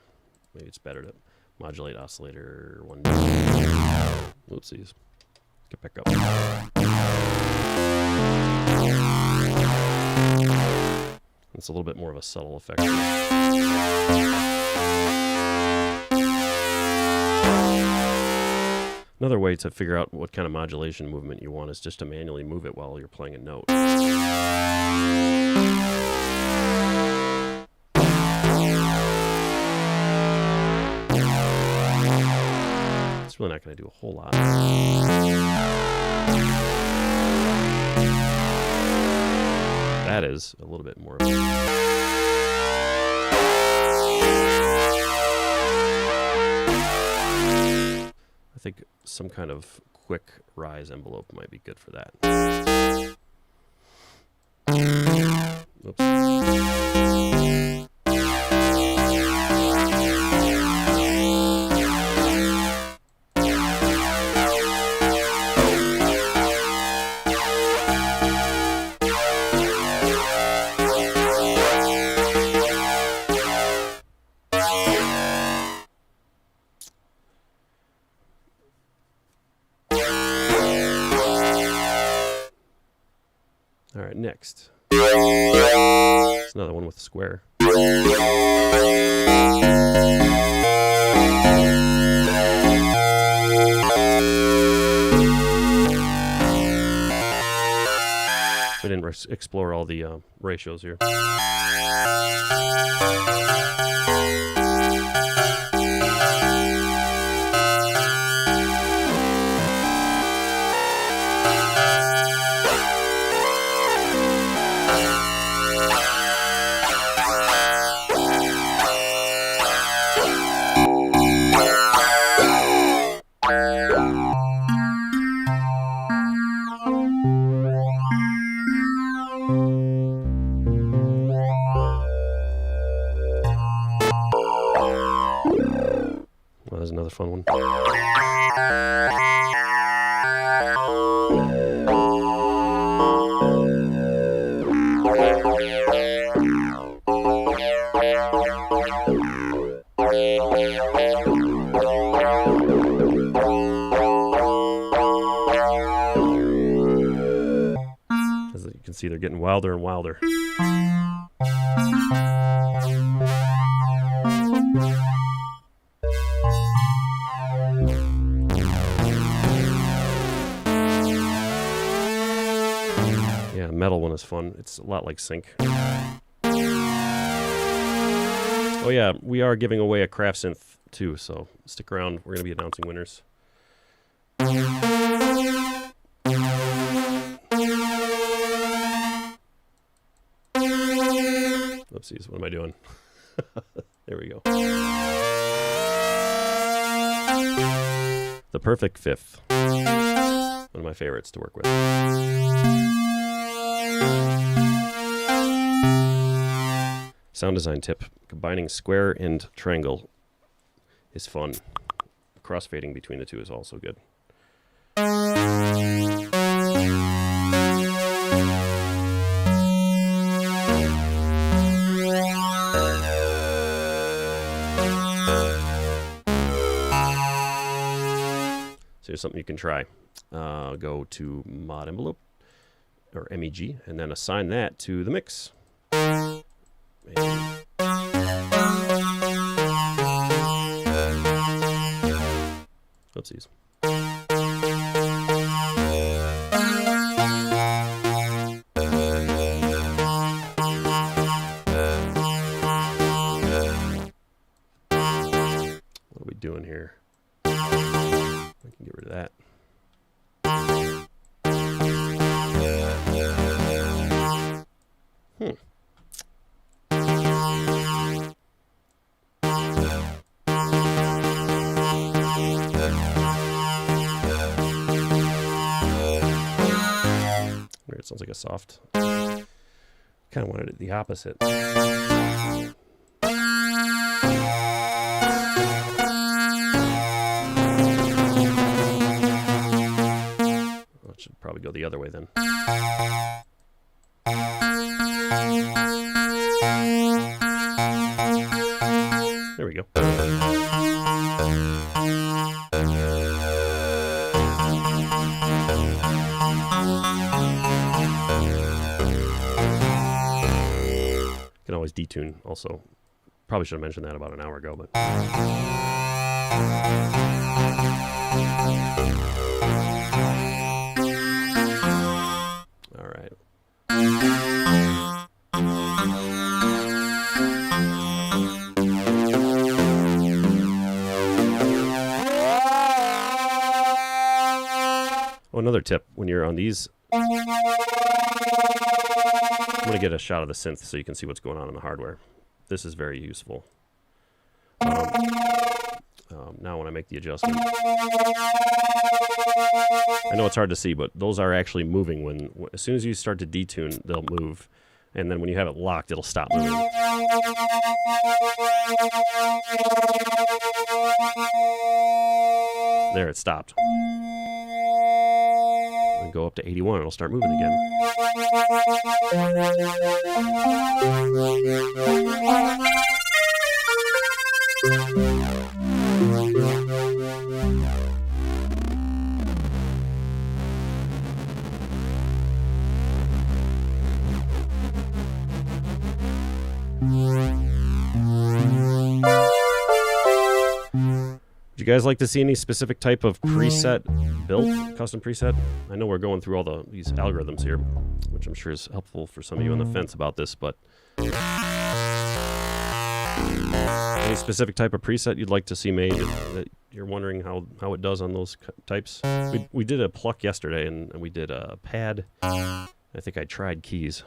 maybe it's better to modulate oscillator 1. Whoopsies. Get back up. It's a little bit more of a subtle effect. Another way to figure out what kind of modulation movement you want is just to manually move it while you're playing a note. It's really not going to do a whole lot. That is a little bit more. I think some kind of quick rise envelope might be good for that. Oops. All right, next. Nice, another one with a square. We didn't explore all the ratios here. Well, there's another fun one. As you can see, they're getting wilder and wilder. Yeah, metal one is fun. It's a lot like Sync. Oh yeah, we are giving away a craft synth too, so stick around. We're going to be announcing winners. Oopsies, what am I doing? There we go. The Perfect Fifth. One of my favorites to work with. Sound design tip. Combining square and triangle is fun. Crossfading between the two is also good. So here's something you can try. Go to mod envelope, or MEG, and then assign that to the mix. And oopsies. What are we doing here? I can get rid of that. Weird, it sounds like a soft. Kind of wanted it the opposite. Should probably go the other way then. There we go. Can always detune also. Probably should have mentioned that about an hour ago, but all right. Oh, another tip when you're on these, I'm going to get a shot of the synth so you can see what's going on in the hardware. This is very useful. Now when I make the adjustment, I know it's hard to see, but those are actually moving. As soon as you start to detune, they'll move. And then when you have it locked, it'll stop moving. There, it stopped. And go up to 81, it'll start moving again. you guys like to see any specific type of preset built, custom preset? I know we're going through all these algorithms here, which I'm sure is helpful for some of you on the fence about this, but any specific type of preset you'd like to see made that you're wondering how it does on those types? We did a pluck yesterday, and we did a pad. I think I tried keys.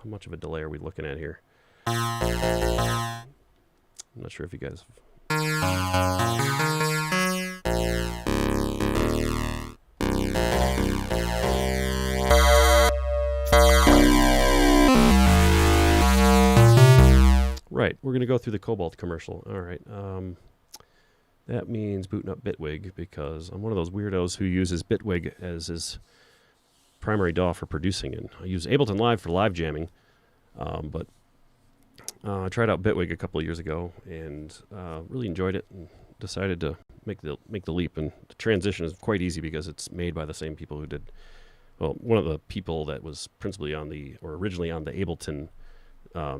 How much of a delay are we looking at here? I'm not sure if you guys... Right, we're going to go through the Cobalt commercial. All right. That means booting up Bitwig, because I'm one of those weirdos who uses Bitwig as his primary DAW for producing. And I use Ableton Live for live jamming, but I tried out Bitwig a couple of years ago and really enjoyed it and decided to make the leap. And the transition is quite easy because it's made by the same people who did... Well, one of the people that was principally originally on the Ableton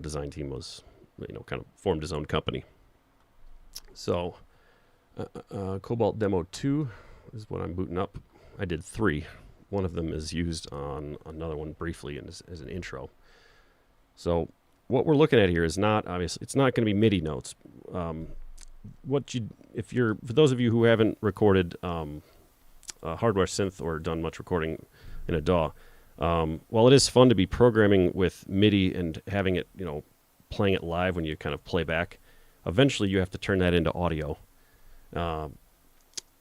design team was... kind of formed his own company. So, Cobalt Demo 2 is what I'm booting up. I did 3. One of them is used on another one briefly and as an intro. So, what we're looking at here is not, obviously, it's not going to be MIDI notes. For those of you who haven't recorded hardware synth or done much recording in a DAW, while it is fun to be programming with MIDI and having it, playing it live when you kind of play back, eventually you have to turn that into audio.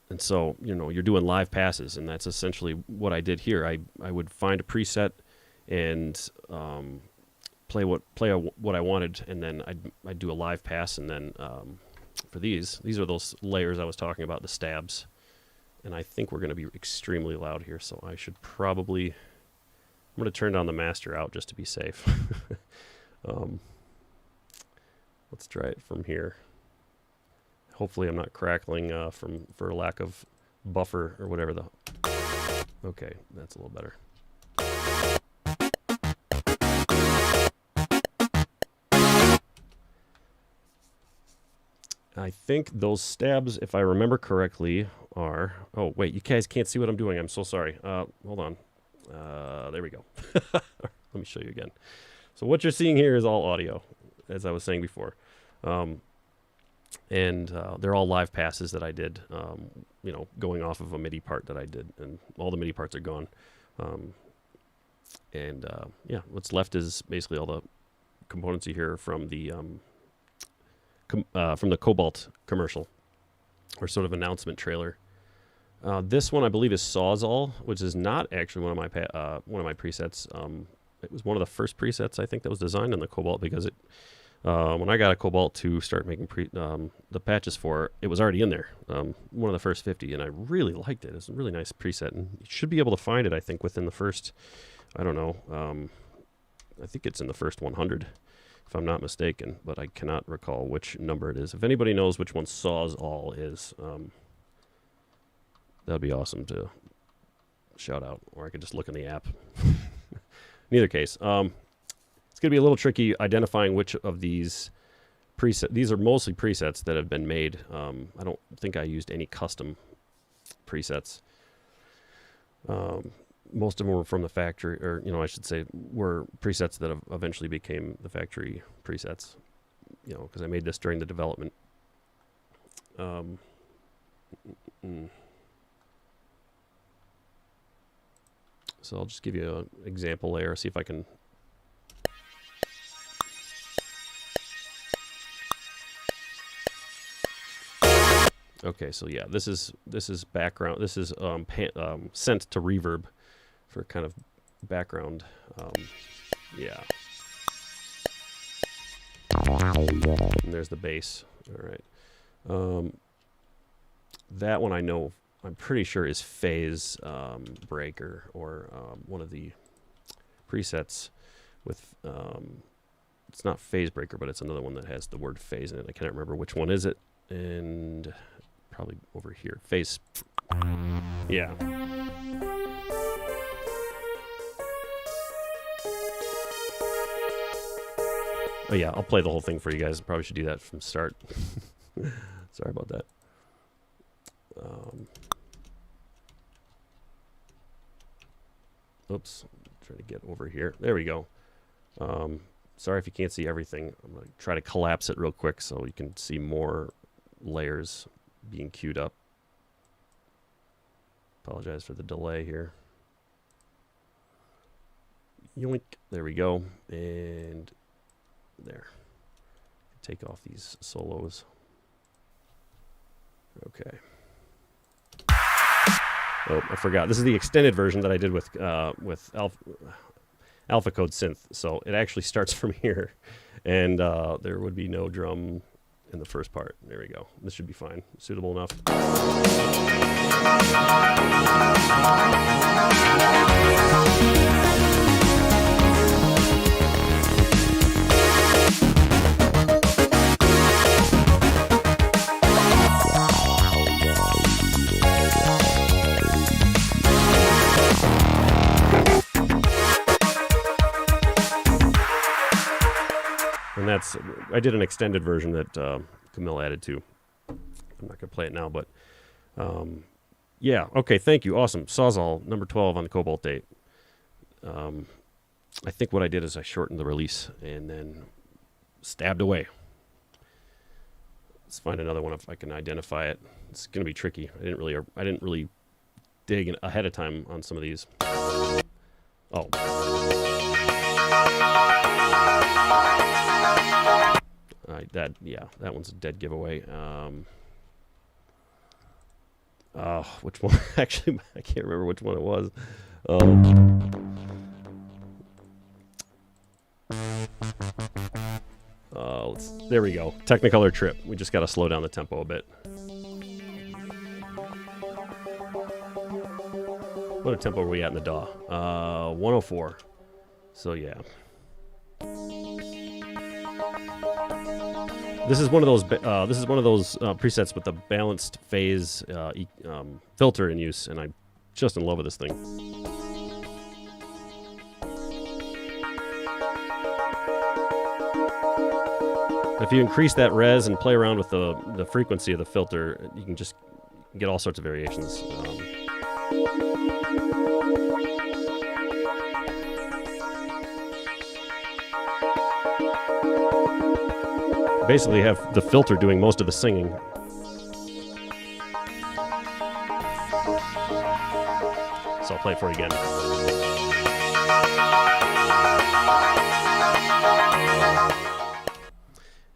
And so, you're doing live passes, and that's essentially what I did here. I would find a preset and play what I wanted, and then I'd do a live pass, and then for these are those layers I was talking about, the stabs. And I think we're going to be extremely loud here, so I should probably... I'm going to turn down the master out just to be safe. Let's try it from here. Hopefully I'm not crackling for lack of buffer or whatever the... Okay, that's a little better. I think those stabs, if I remember correctly, are... Oh, wait, you guys can't see what I'm doing. I'm so sorry. Hold on. There we go. Let me show you again. So what you're seeing here is all audio, as I was saying before. And they're all live passes that I did, going off of a MIDI part that I did, and all the MIDI parts are gone. Yeah, what's left is basically all the components you hear from the Cobalt commercial, or sort of announcement trailer. This one I believe is Sawzall, which is not actually one of my presets. It was one of the first presets I think that was designed in the Cobalt, because it when I got a Cobalt to start making the patches for, it was already in there, one of the first 50, and I really liked it. It's a really nice preset, and you should be able to find it, I think, within the first, I don't know, I think it's in the first 100, if I'm not mistaken, but I cannot recall which number it is. If anybody knows which one Sawzall is, that'd be awesome to shout out, or I could just look in the app. In either case, it's going to be a little tricky identifying which of these presets. These are mostly presets that have been made. I don't think I used any custom presets. Most of them were from the factory, or I should say, were presets that eventually became the factory presets. Because I made this during the development. So I'll just give you an example layer, see if I can... Okay, so yeah, this is background. This is sent to reverb for kind of background. Yeah. And there's the bass. All right. That one I know, I'm pretty sure is phase breaker, or one of the presets with, it's not phase breaker, but it's another one that has the word phase in it. I can't remember which one is it. And probably over here. Phase. Yeah. Oh yeah, I'll play the whole thing for you guys. Probably should do that from start. Sorry about that. Oops, trying to get over here. There we go. Sorry if you can't see everything. I'm going to try to collapse it real quick so you can see more layers being queued up. Apologize for the delay here. Yoink. There we go. And there. Take off these solos. Okay. Oh, I forgot. This is the extended version that I did with Alpha Code Synth. So it actually starts from here, and there would be no drum in the first part. There we go. This should be fine. Suitable enough. And that's, I did an extended version that Camille added to. I'm not going to play it now, but yeah. Okay, thank you. Awesome. Sawzall, number 12 on the Cobalt date. I think what I did is I shortened the release and then stabbed away. Let's find another one if I can identify it. It's going to be tricky. I didn't really dig ahead of time on some of these. Oh. That one's a dead giveaway. Which one? Actually, I can't remember which one it was. There we go. Technicolor Trip. We just got to slow down the tempo a bit. What tempo are we at in the DAW? 104. So yeah. This is one of those. Presets with the balanced phase filter in use, and I'm just in love with this thing. If you increase that res and play around with the frequency of the filter, you can just get all sorts of variations. Basically have the filter doing most of the singing. So I'll play it for you again.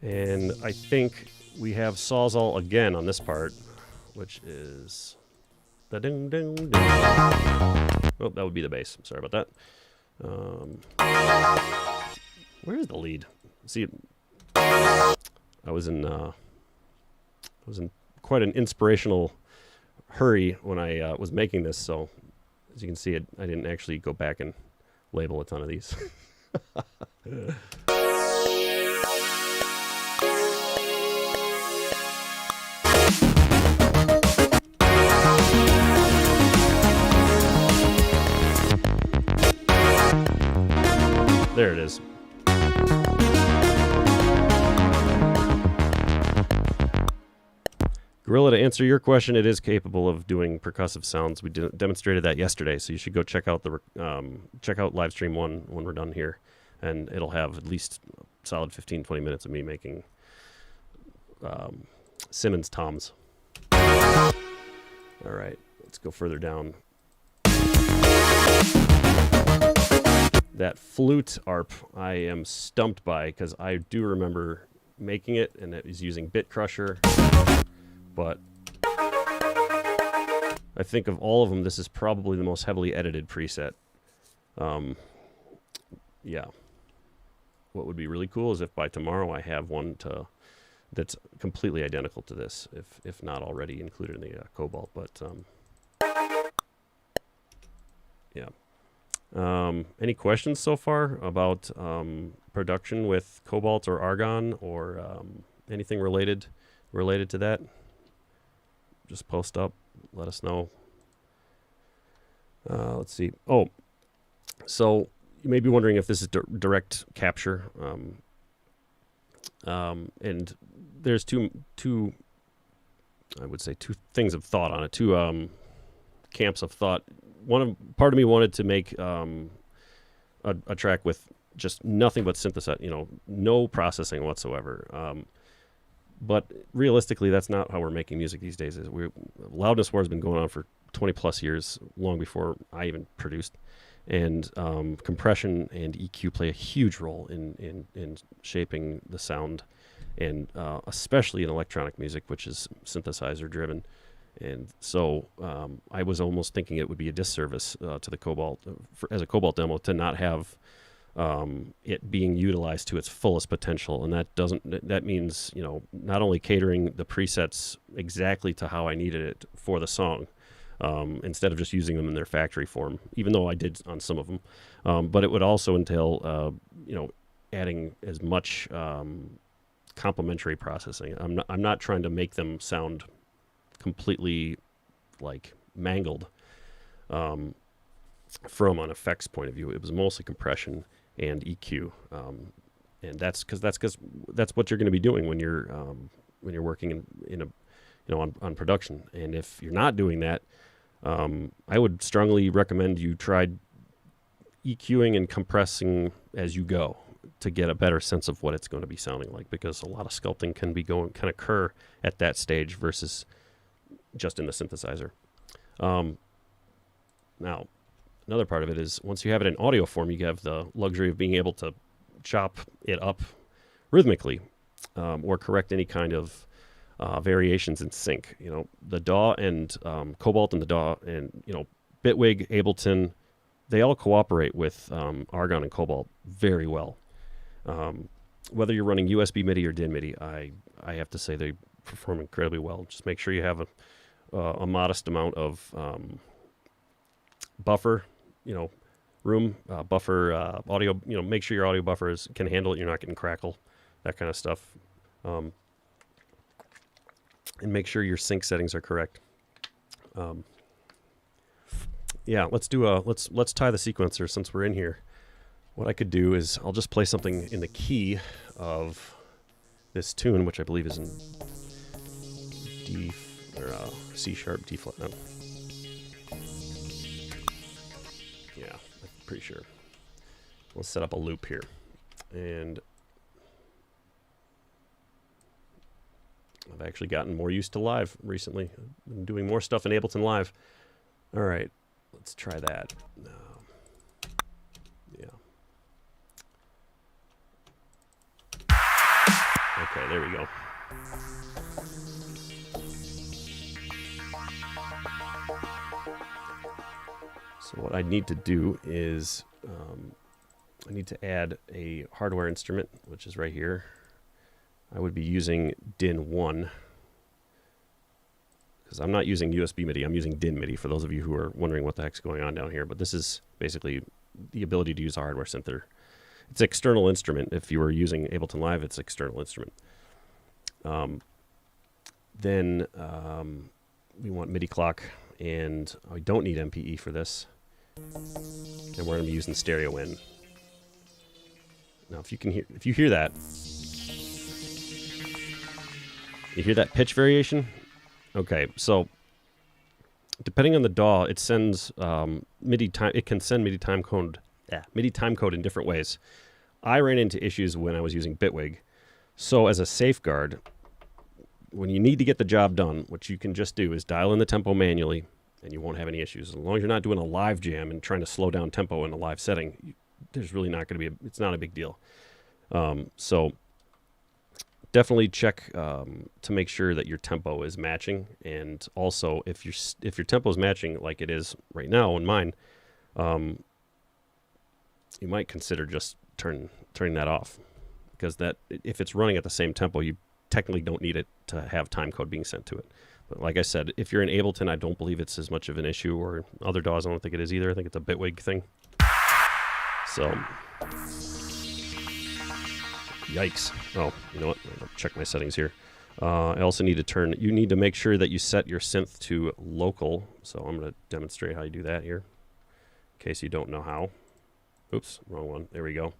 And I think we have Sawzall again on this part, which is the ding ding ding. Oh, that would be the bass. Sorry about that. Where is the lead? See, I was in quite an inspirational hurry when I was making this, so as you can see, I didn't actually go back and label a ton of these. There it is. Gorilla, to answer your question, it is capable of doing percussive sounds. We demonstrated that yesterday, so you should go check out live stream 1 when we're done here, and it'll have at least a solid 15-20 minutes of me making Simmons toms. All right, let's go further down. That flute ARP I am stumped by, because I do remember making it, and it was using Bit Crusher. But I think of all of them, this is probably the most heavily edited preset. Yeah. What would be really cool is if by tomorrow I have one that's completely identical to this, if not already included in the Cobalt. But yeah. Any questions so far about production with Cobalt or Argon or anything related to that? Just post up, let us know. Let's see. Oh, so you may be wondering if this is direct capture. And there's two I would say two things of thought on it, two camps of thought. Part of me wanted to make a track with just nothing but synthesizer, no processing whatsoever. But realistically, that's not how we're making music these days. Loudness war has been going on for 20 plus years, long before I even produced. And compression and EQ play a huge role in shaping the sound, and especially in electronic music, which is synthesizer driven. And so I was almost thinking it would be a disservice to the Cobalt, as a Cobalt demo, to not have it being utilized to its fullest potential. And that means, not only catering the presets exactly to how I needed it for the song, instead of just using them in their factory form, even though I did on some of them, but it would also entail, adding as much complementary processing. I'm not trying to make them sound completely like mangled from an effects point of view. It was mostly compression and EQ, and that's what you're going to be doing when you're working on production. And if you're not doing that, I would strongly recommend you try EQing and compressing as you go to get a better sense of what it's going to be sounding like, because a lot of sculpting can occur at that stage versus just in the synthesizer. Now, another part of it is, once you have it in audio form, you have the luxury of being able to chop it up rhythmically, or correct any kind of variations in sync. The DAW and Cobalt and the DAW and Bitwig, Ableton, they all cooperate with Argon and Cobalt very well. Whether you're running USB MIDI or DIN MIDI, I have to say they perform incredibly well. Just make sure you have a modest amount of buffer, room, buffer, audio, make sure your audio buffer can handle it. You're not getting crackle, that kind of stuff. And make sure your sync settings are correct. Let's tie the sequencer since we're in here. What I could do is I'll just play something in the key of this tune, which I believe is in D or C sharp, D flat. No. Yeah, I'm pretty sure. Let's set up a loop here, and I've actually gotten more used to live recently. I've been doing more stuff in Ableton Live. All right, let's try that. Yeah. Okay, there we go. So what I need to do is I need to add a hardware instrument, which is right here. I would be using DIN 1, because I'm not using USB MIDI, I'm using DIN MIDI, for those of you who are wondering what the heck's going on down here. But this is basically the ability to use a hardware synth. It's external instrument. If you were using Ableton Live, it's external instrument. Then we want MIDI clock, and I don't need MPE for this. And we're going to be using stereo in. Now, if you hear that, you hear that pitch variation? Okay, so depending on the DAW, it sends MIDI time. It can send MIDI time code in different ways. I ran into issues when I was using Bitwig. So as a safeguard, when you need to get the job done, what you can just do is dial in the tempo manually, and you won't have any issues. As long as you're not doing a live jam and trying to slow down tempo in a live setting, there's really not going to be. It's not a big deal. So definitely check to make sure that your tempo is matching, and also if your tempo is matching like it is right now in mine, you might consider just turning that off, because that if it's running at the same tempo, you technically don't need it to have time code being sent to it. But like I said, if you're in Ableton, I don't believe it's as much of an issue, or other DAWs, I don't think it is either. I think it's a Bitwig thing. So, yikes. Oh, you know what? I'll check my settings here. I also need to you need to make sure that you set your synth to local. So I'm going to demonstrate how you do that here, in case you don't know how. Oops, wrong one. There we go.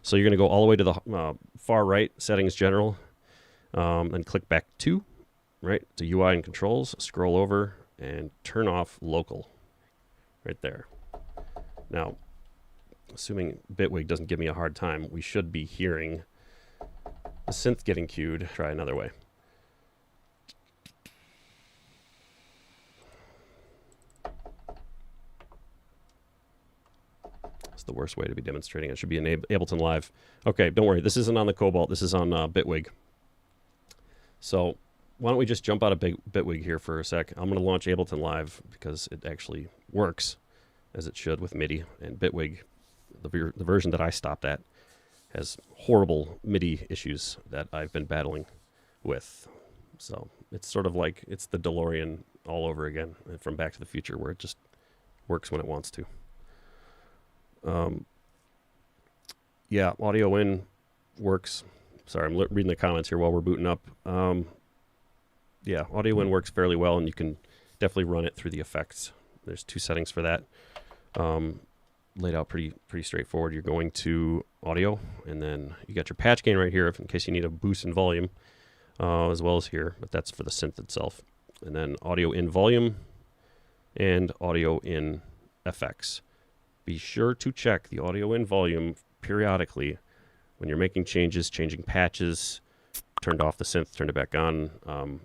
So you're going to go all the way to the far right, Settings General, and click back to, right, to UI and Controls. Scroll over and turn off Local, right there. Now, assuming Bitwig doesn't give me a hard time, we should be hearing the synth getting cued. Try another way. It's the worst way to be demonstrating. It should be in Ableton Live. Okay, don't worry. This isn't on the Cobalt. This is on Bitwig. So why don't we just jump out of Bitwig here for a sec. I'm going to launch Ableton Live because it actually works as it should with MIDI. And Bitwig, the version that I stopped at, has horrible MIDI issues that I've been battling with. So it's sort of like it's the DeLorean all over again from Back to the Future, where it just works when it wants to. Yeah, audio in works. Sorry, I'm reading the comments here while we're booting up. Yeah, audio in works fairly well, and you can definitely run it through the effects. There's 2 settings for that. Laid out pretty straightforward. You're going to audio, and then you got your patch gain right here in case you need a boost in volume, as well as here, but that's for the synth itself. And then audio in volume and audio in effects. Be sure to check the audio in volume periodically when you're making changes, changing patches, turned off the synth, turned it back on,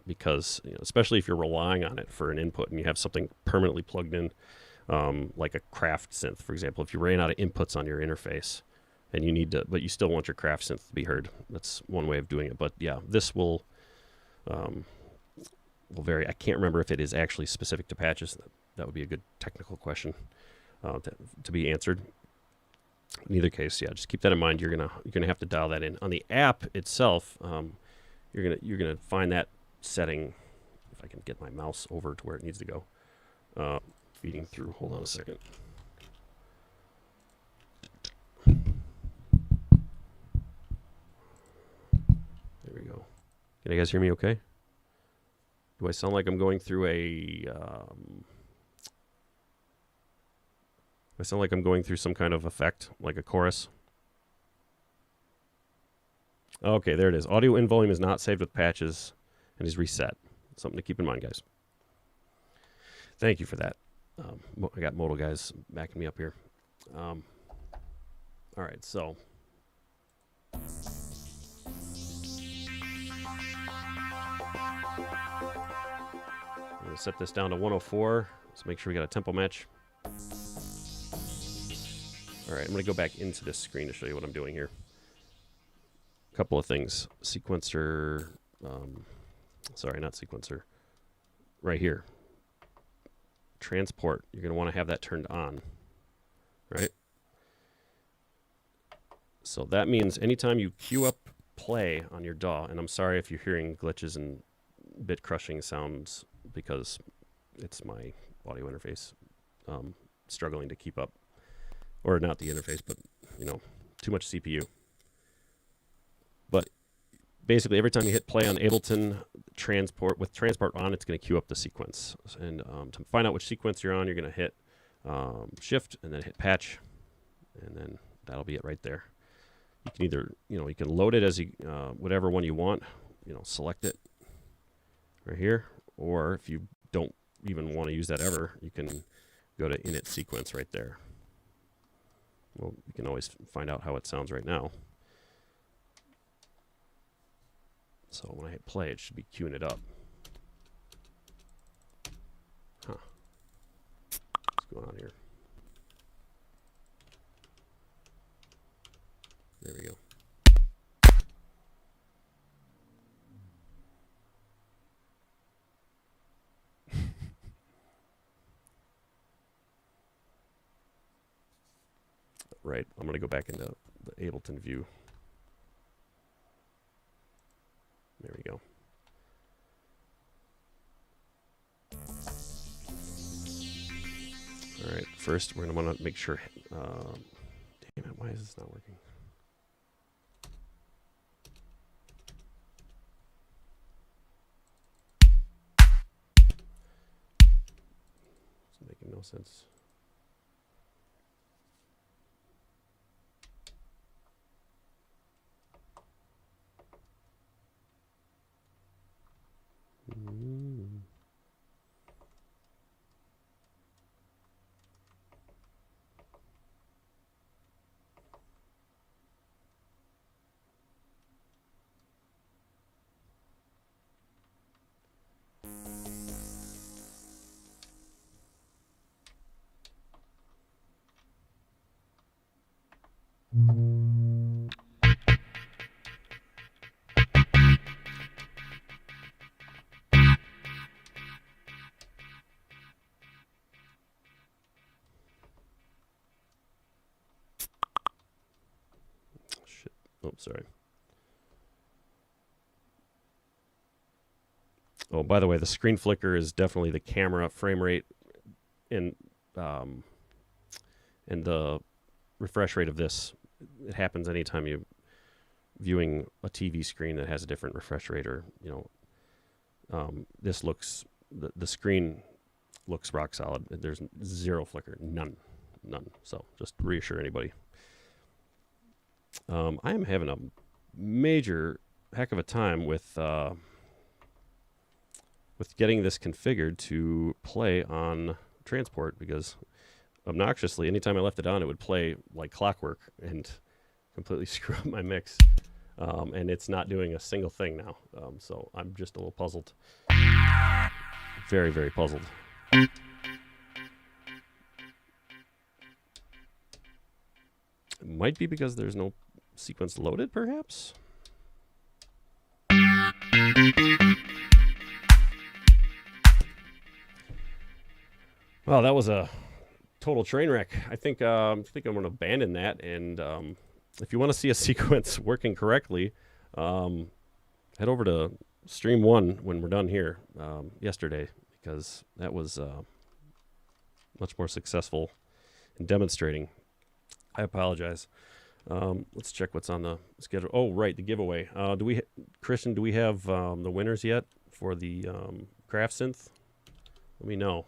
because especially if you're relying on it for an input and you have something permanently plugged in, like a craft synth, for example. If you ran out of inputs on your interface and you need to, but you still want your craft synth to be heard, that's one way of doing it. But yeah, this will vary. I can't remember if it is actually specific to patches. That would be a good technical question to be answered. In either case, yeah, just keep that in mind. You're gonna have to dial that in on the app itself. You're gonna find that setting. If I can get my mouse over to where it needs to go. Feeding through. Hold on a second. There we go. Can you guys hear me okay? Do I sound like I'm going through a I sound like I'm going through some kind of effect, like a chorus? Okay, there it is. Audio in volume is not saved with patches and is reset. Something to keep in mind, guys. Thank you for that. I got Modal guys backing me up here. All right, so. I'm going to set this down to 104. Let's make sure we got a tempo match. All right, I'm going to go back into this screen to show you what I'm doing here. A couple of things. Sequencer, sorry, not sequencer. Right here. Transport, you're going to want to have that turned on, right? So that means anytime you queue up play on your DAW, and I'm sorry if you're hearing glitches and bit crushing sounds because it's my audio interface struggling to keep up. Or not the interface, but, too much CPU. But basically, every time you hit play on Ableton, transport on, it's going to queue up the sequence. And to find out which sequence you're on, you're going to hit Shift and then hit Patch, and then that'll be it right there. You can either, you can load it as whatever one you want, select it right here, or if you don't even want to use that ever, you can go to Init Sequence right there. Well, you can always find out how it sounds right now. So when I hit play, it should be queuing it up. Huh. What's going on here? There we go. Right, I'm going to go back into the Ableton view. There we go. All right, first we're going to want to make sure, damn it, why is this not working? It's making no sense. Shit. Oh, sorry. Oh, by the way, the screen flicker is definitely the camera frame rate and the refresh rate of this. It happens anytime you're viewing a TV screen that has a different refresh rate, or this looks the screen looks rock solid. There's zero flicker, none. So just to reassure anybody. I am having a major heck of a time with getting this configured to play on transport, because obnoxiously, anytime I left it on, it would play like clockwork and completely screw up my mix. And it's not doing a single thing now. So I'm just a little puzzled. Very, very puzzled. It might be because there's no sequence loaded, perhaps? Well, that was a total train wreck. I think I'm going to abandon that. And if you want to see a sequence working correctly, head over to Stream 1 when we're done here yesterday, because that was much more successful in demonstrating. I apologize. Let's check what's on the schedule. Oh, right, the giveaway. Christian, do we have the winners yet for the craft synth? Let me know.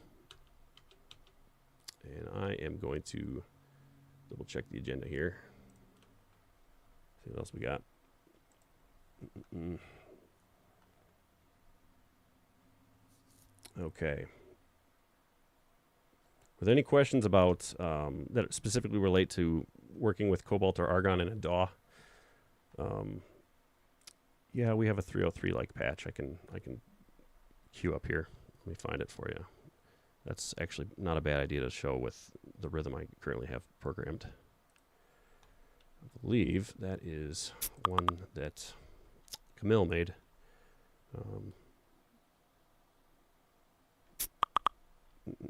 And I am going to double check the agenda here. See what else we got. Okay. Were there any questions about that specifically relate to working with Cobalt or Argon in a DAW? Yeah, we have a 303 like patch. I can queue up here. Let me find it for you. That's actually not a bad idea to show with the rhythm I currently have programmed. I believe that is one that Camille made.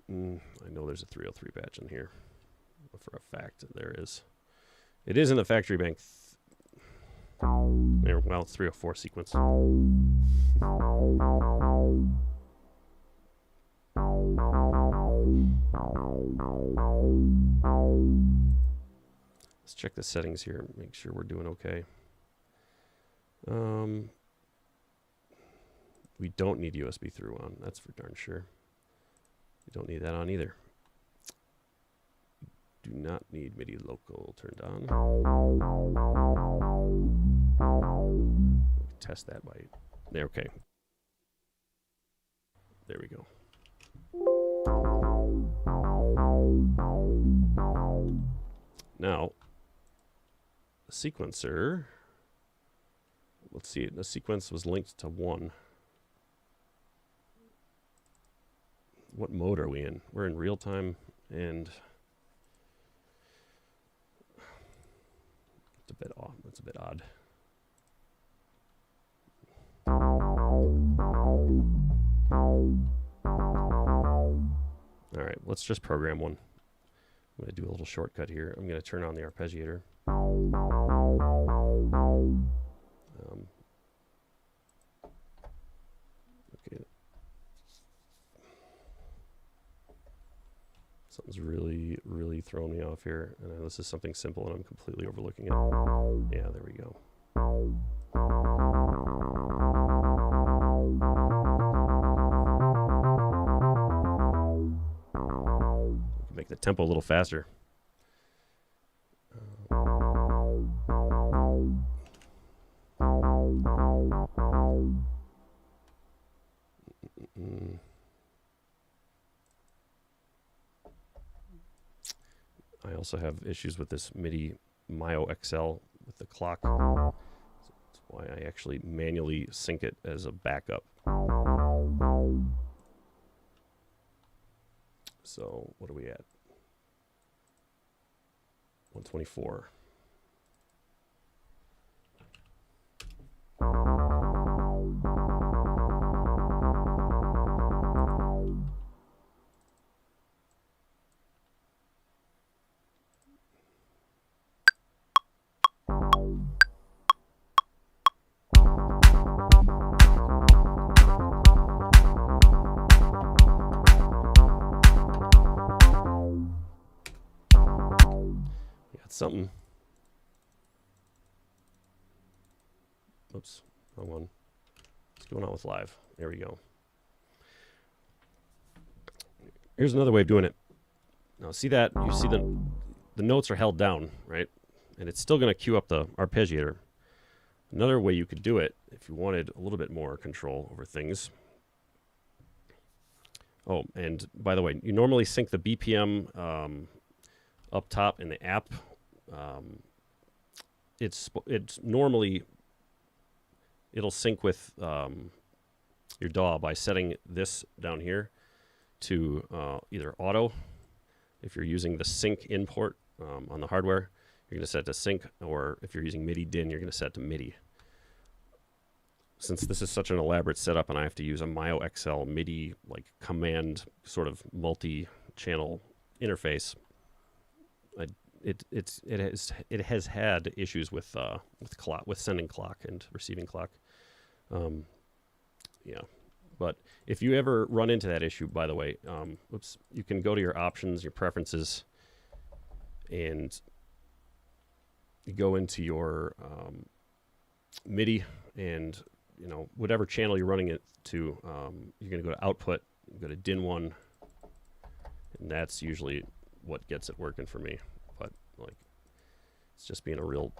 I know there's a 303 patch in here. For a fact, there is. It is in the factory bank. Well, it's 304 sequence. Let's check the settings here, make sure we're doing okay. We don't need USB through on, that's for darn sure. We don't need that on either. Do not need MIDI local turned on. Test that by there. Okay. There we go. Now, the sequencer. Let's see. The sequence was linked to 1. What mode are we in? We're in real time, and it's a bit off. That's a bit odd. All right, let's just program one. I'm going to do a little shortcut here. I'm going to turn on the arpeggiator. Okay. Something's really, really throwing me off here. And this is something simple, and I'm completely overlooking it. Yeah, there we go. Make the tempo a little faster. I also have issues with this MIDI Mio XL with the clock. That's why I actually manually sync it as a backup. So what are we at? 124. It's something. Oops, wrong one. What's going on with live? There we go. Here's another way of doing it. Now see that? You see the notes are held down, right? And it's still going to cue up the arpeggiator. Another way you could do it, if you wanted a little bit more control over things. Oh, and by the way, you normally sync the BPM up top in the app. It's normally, it'll sync with your DAW by setting this down here to either auto. If you're using the sync import on the hardware, you're going to set it to sync, or if you're using MIDI DIN, you're going to set it to MIDI. Since this is such an elaborate setup and I have to use a Myo XL MIDI like command sort of multi-channel interface, it has had issues with sending clock and receiving clock. Yeah, but if you ever run into that issue, by the way, you can go to your options, your preferences, and you go into your MIDI, and whatever channel you're running it to, you're going to go to output, go to DIN 1, and that's usually what gets it working for me. But like, it's just being a real,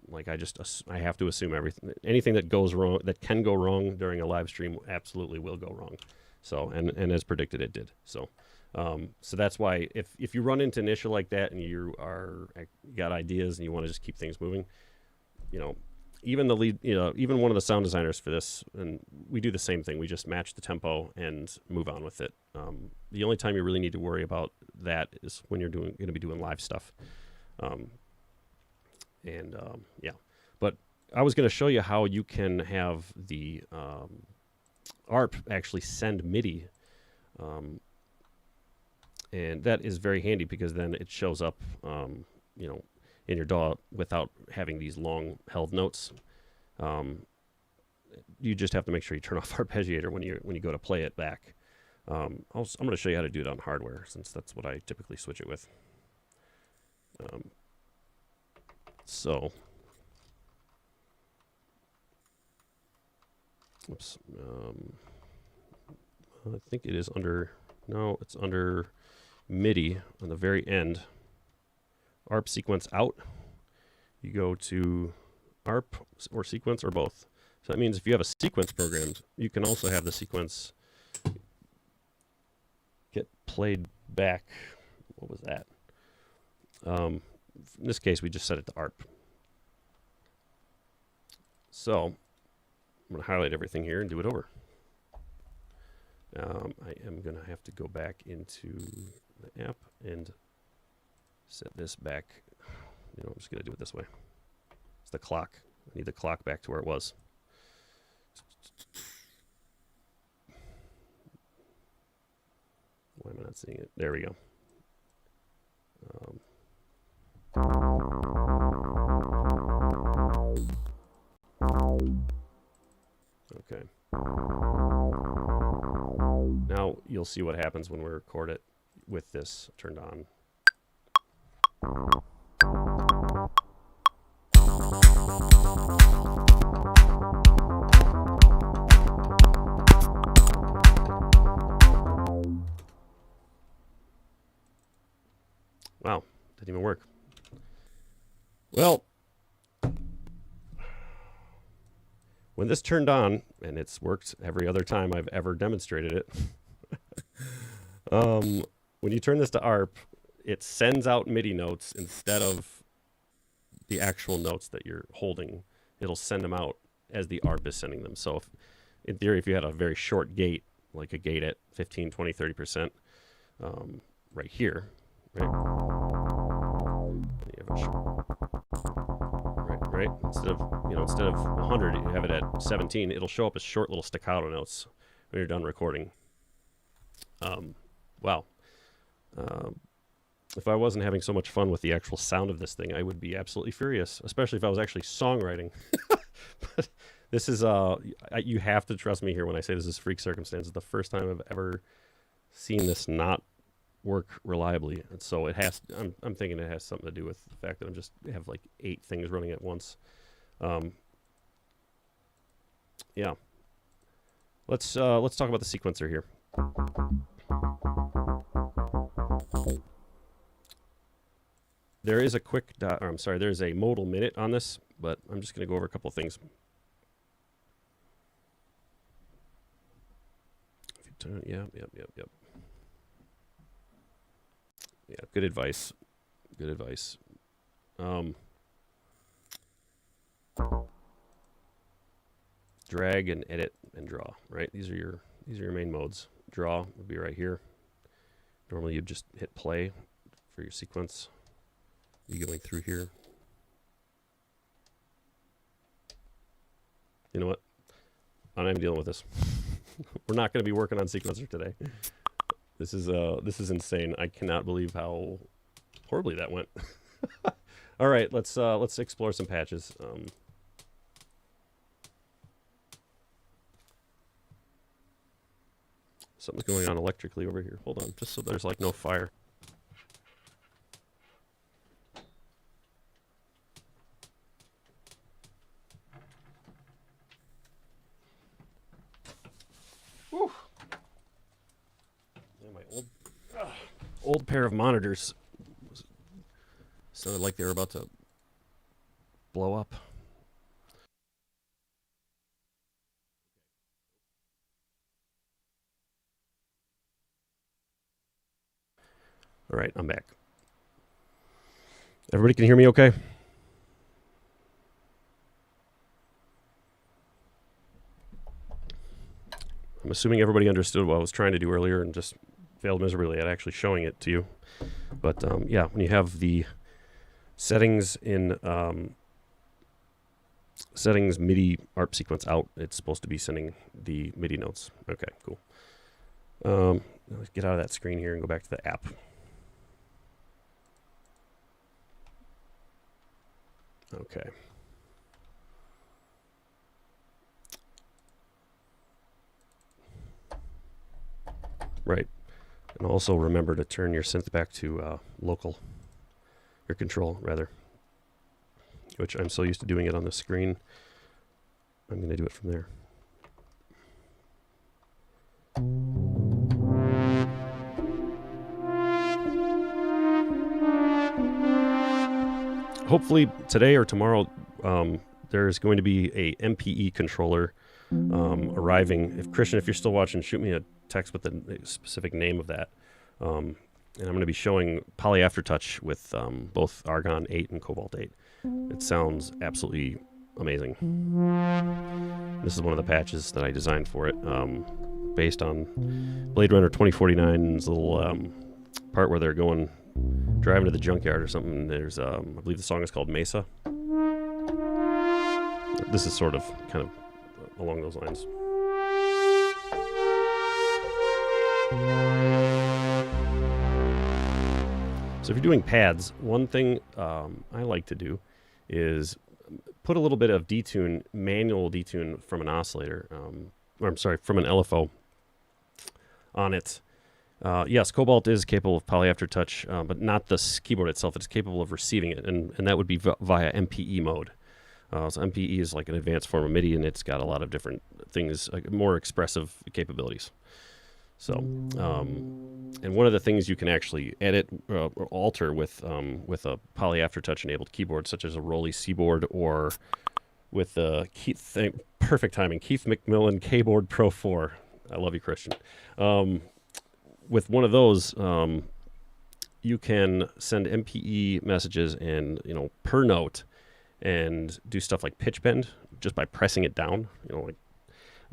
like, I have to assume anything that goes wrong, that can go wrong during a live stream, absolutely will go wrong. So, and as predicted, it did. So that's why if you run into an issue like that and you got ideas and you want to just keep things moving, even the lead, even one of the sound designers for this, and we do the same thing. We just match the tempo and move on with it. The only time you really need to worry about that is when you're going to be doing live stuff. Yeah, but I was going to show you how you can have the ARP actually send MIDI, and that is very handy because then it shows up, in your DAW without having these long held notes. You just have to make sure you turn off arpeggiator when you go to play it back. I'm going to show you how to do it on hardware, since that's what I typically switch it with. Oops. I think it is under, no, it's under MIDI on the very end. ARP sequence out. You go to ARP or sequence or both. So that means if you have a sequence programmed, you can also have the sequence get played back. What was that? In this case, we just set it to ARP. So I'm going to highlight everything here and do it over. I am going to have to go back into the app and set this back. I'm just going to do it this way. It's the clock. I need the clock back to where it was. Why am I not seeing it? There we go. Okay. Now you'll see what happens when we record it with this turned on. Wow, didn't even work. Well, when this turned on, and it's worked every other time I've ever demonstrated it, when you turn this to ARP, it sends out MIDI notes instead of the actual notes that you're holding. It'll send them out as the ARP is sending them. So in theory, if you had a very short gate, like a gate at 15, 20, 30%, right here, right? You have right? Instead of 100, you have it at 17. It'll show up as short little staccato notes when you're done recording. Wow. If I wasn't having so much fun with the actual sound of this thing, I would be absolutely furious, especially if I was actually songwriting. But this is, you have to trust me here when I say this is freak circumstances. The first time I've ever seen this not work reliably. And so it has. I'm thinking it has something to do with the fact that I'm just have like 8 things running at once. Yeah. Let's talk about the sequencer here. There is a quick there's a modal minute on this, but I'm just going to go over a couple of things. If you turn, yep. Yeah, good advice. Good advice. Drag and edit and draw, right? These are your main modes. Draw would be right here. Normally you'd just hit play for your sequence. You going through here. You know what? I'm not even dealing with this. We're not going to be working on sequencer today. This is insane. I cannot believe how horribly that went. All right, let's explore some patches. Something's going on electrically over here. Hold on, just so there's like no fire. Whew. Yeah, my old pair of monitors sounded like they were about to blow up. All right, I'm back. Everybody can hear me okay? I'm assuming everybody understood what I was trying to do earlier and just failed miserably at actually showing it to you. But yeah, when you have the settings in settings MIDI ARP sequence out, it's supposed to be sending the MIDI notes. Okay, cool. Let's get out of that screen here and go back to the app. Okay. Right. And also remember to turn your synth back to local, your control rather, which I'm so used to doing it on the screen. I'm going to do it from there. Hopefully today or tomorrow, there's going to be a MPE controller arriving. If you're still watching, shoot me a text with the specific name of that. And I'm going to be showing Poly Aftertouch with both Argon 8 and Cobalt 8. It sounds absolutely amazing. This is one of the patches that I designed for it, based on Blade Runner 2049's little part where they're driving to the junkyard or something. There's, I believe the song is called Mesa. This is sort of kind of along those lines. So if you're doing pads, one thing I like to do is put a little bit of detune, manual detune from an oscillator, from an LFO on it. Yes, Cobalt is capable of Poly Aftertouch, but not the keyboard itself. It's capable of receiving it, and that would be via MPE mode. So MPE is like an advanced form of MIDI, and it's got a lot of different things, like more expressive capabilities. So, and one of the things you can actually edit or alter with a Poly Aftertouch enabled keyboard, such as a Rolly C-board, or with the perfect timing, Keith McMillan Keyboard Pro 4. I love you, Christian. With one of those, you can send MPE messages and, per note, and do stuff like pitch bend just by pressing it down,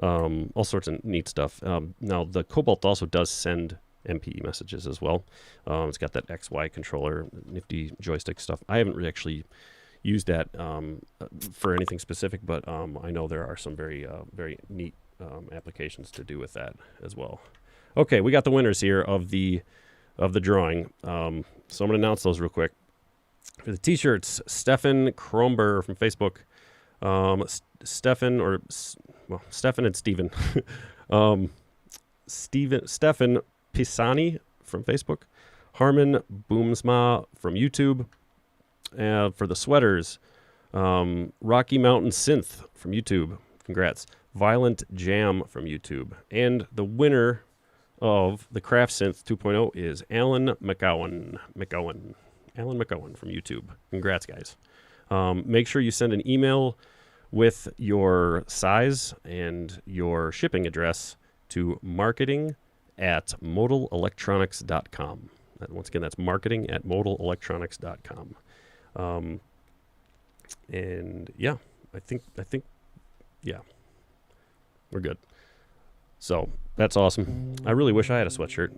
all sorts of neat stuff. Now, the Cobalt also does send MPE messages as well. It's got that XY controller, nifty joystick stuff. I haven't actually used that for anything specific, but I know there are some very, very neat applications to do with that as well. Okay, we got the winners here of the drawing. So I'm going to announce those real quick. For the t-shirts, Stefan Kromber from Facebook. Stefan and Steven. Stefan Pisani from Facebook. Harmon Boomsma from YouTube. For the sweaters, Rocky Mountain Synth from YouTube. Congrats. Violent Jam from YouTube. And the winner of the Craft Synth 2.0 is Alan McGowan. Alan McGowan from YouTube. Congrats, guys. Make sure you send an email with your size and your shipping address to marketing@modalelectronics.com. Once again, that's marketing@modalelectronics.com. And yeah, I think, yeah, we're good. So that's awesome. I really wish I had a sweatshirt.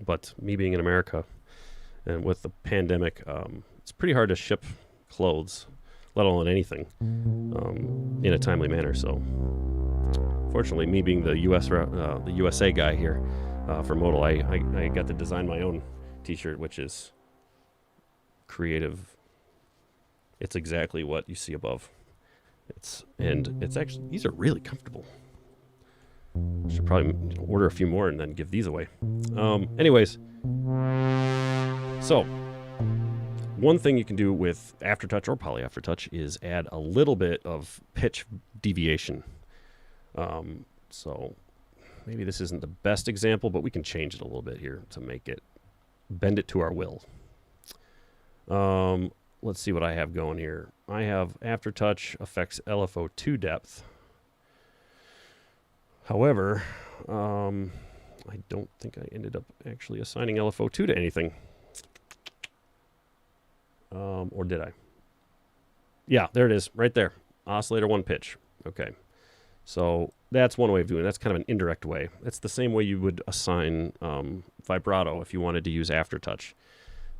But me being in America and with the pandemic, it's pretty hard to ship clothes, let alone anything, in a timely manner. So fortunately, me being the USA guy here for Modal, I got to design my own t-shirt, which is creative. It's exactly what you see above. It's actually, these are really comfortable. I should probably order a few more and then give these away. Anyways, so one thing you can do with aftertouch or poly aftertouch is add a little bit of pitch deviation. So maybe this isn't the best example, but we can change it a little bit here to make it, bend it to our will. Let's see what I have going here. I have aftertouch affects LFO2 depth. However, I don't think I ended up actually assigning LFO2 to anything. Or did I? Yeah, there it is, right there. Oscillator 1 pitch. Okay. So that's one way of doing it. That's kind of an indirect way. It's the same way you would assign vibrato if you wanted to use aftertouch.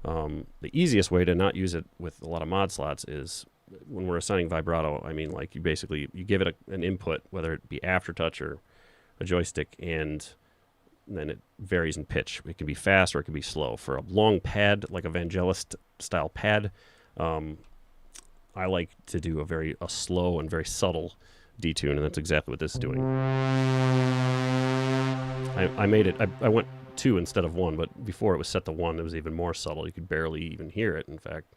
The easiest way to not use it with a lot of mod slots is when we're assigning vibrato, I mean, like you give it an input, whether it be aftertouch or a joystick, and then it varies in pitch. It can be fast or it can be slow. For a long pad, like a Vangelis style pad, I like to do a slow and very subtle detune, and that's exactly what this is doing. I made it, I went 2 instead of 1, but before it was set to 1, it was even more subtle. You could barely even hear it, in fact,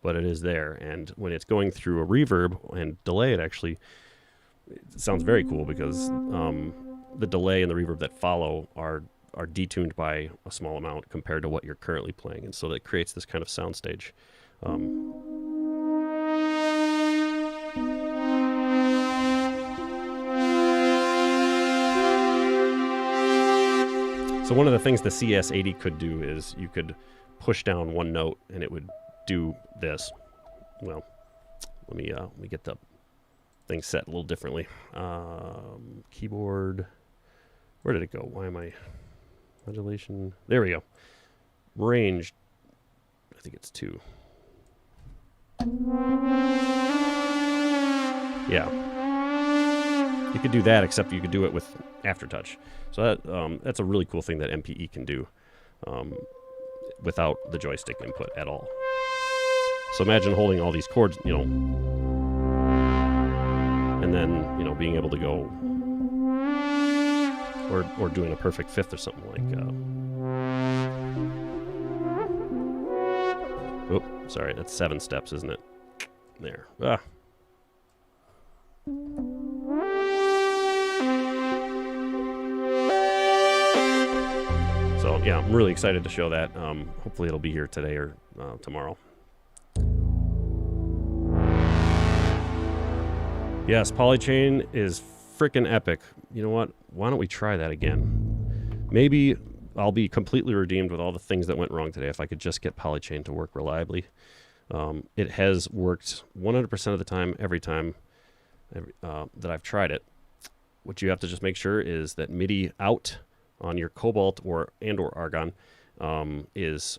but it is there. And when it's going through a reverb and delay, it sounds very cool because the delay and the reverb that follow are detuned by a small amount compared to what you're currently playing, and so that creates this kind of soundstage. So one of the things the CS80 could do is you could push down one note and it would do this. Well, let me get the thing set a little differently. Keyboard, where did it go? Why am I modulation? There we go. Range, I think it's 2. Yeah. You could do that, except you could do it with aftertouch. So that's a really cool thing that MPE can do without the joystick input at all. So imagine holding all these chords, and then, being able to go, or doing a perfect fifth or something like, oh, sorry, that's 7 steps, isn't it? There. Ah. So yeah, I'm really excited to show that. Hopefully it'll be here today or tomorrow. Yes, Polychain is freaking epic. You know what? Why don't we try that again? Maybe I'll be completely redeemed with all the things that went wrong today if I could just get Polychain to work reliably. It has worked 100% of the time, every time that I've tried it. What you have to just make sure is that MIDI out on your Cobalt and or Argon is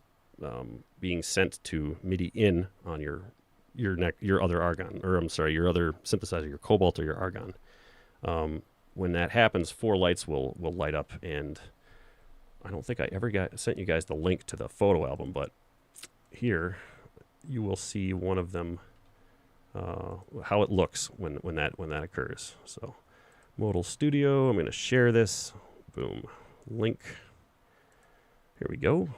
being sent to MIDI in on your other Argon, or I'm sorry, your other synthesizer, your Cobalt or your Argon. When that happens, 4 lights will light up, and I don't think I ever sent you guys the link to the photo album, but here you will see one of them, how it looks when that occurs. So Modal Studio, I'm going to share this. Boom. Link. Here we go.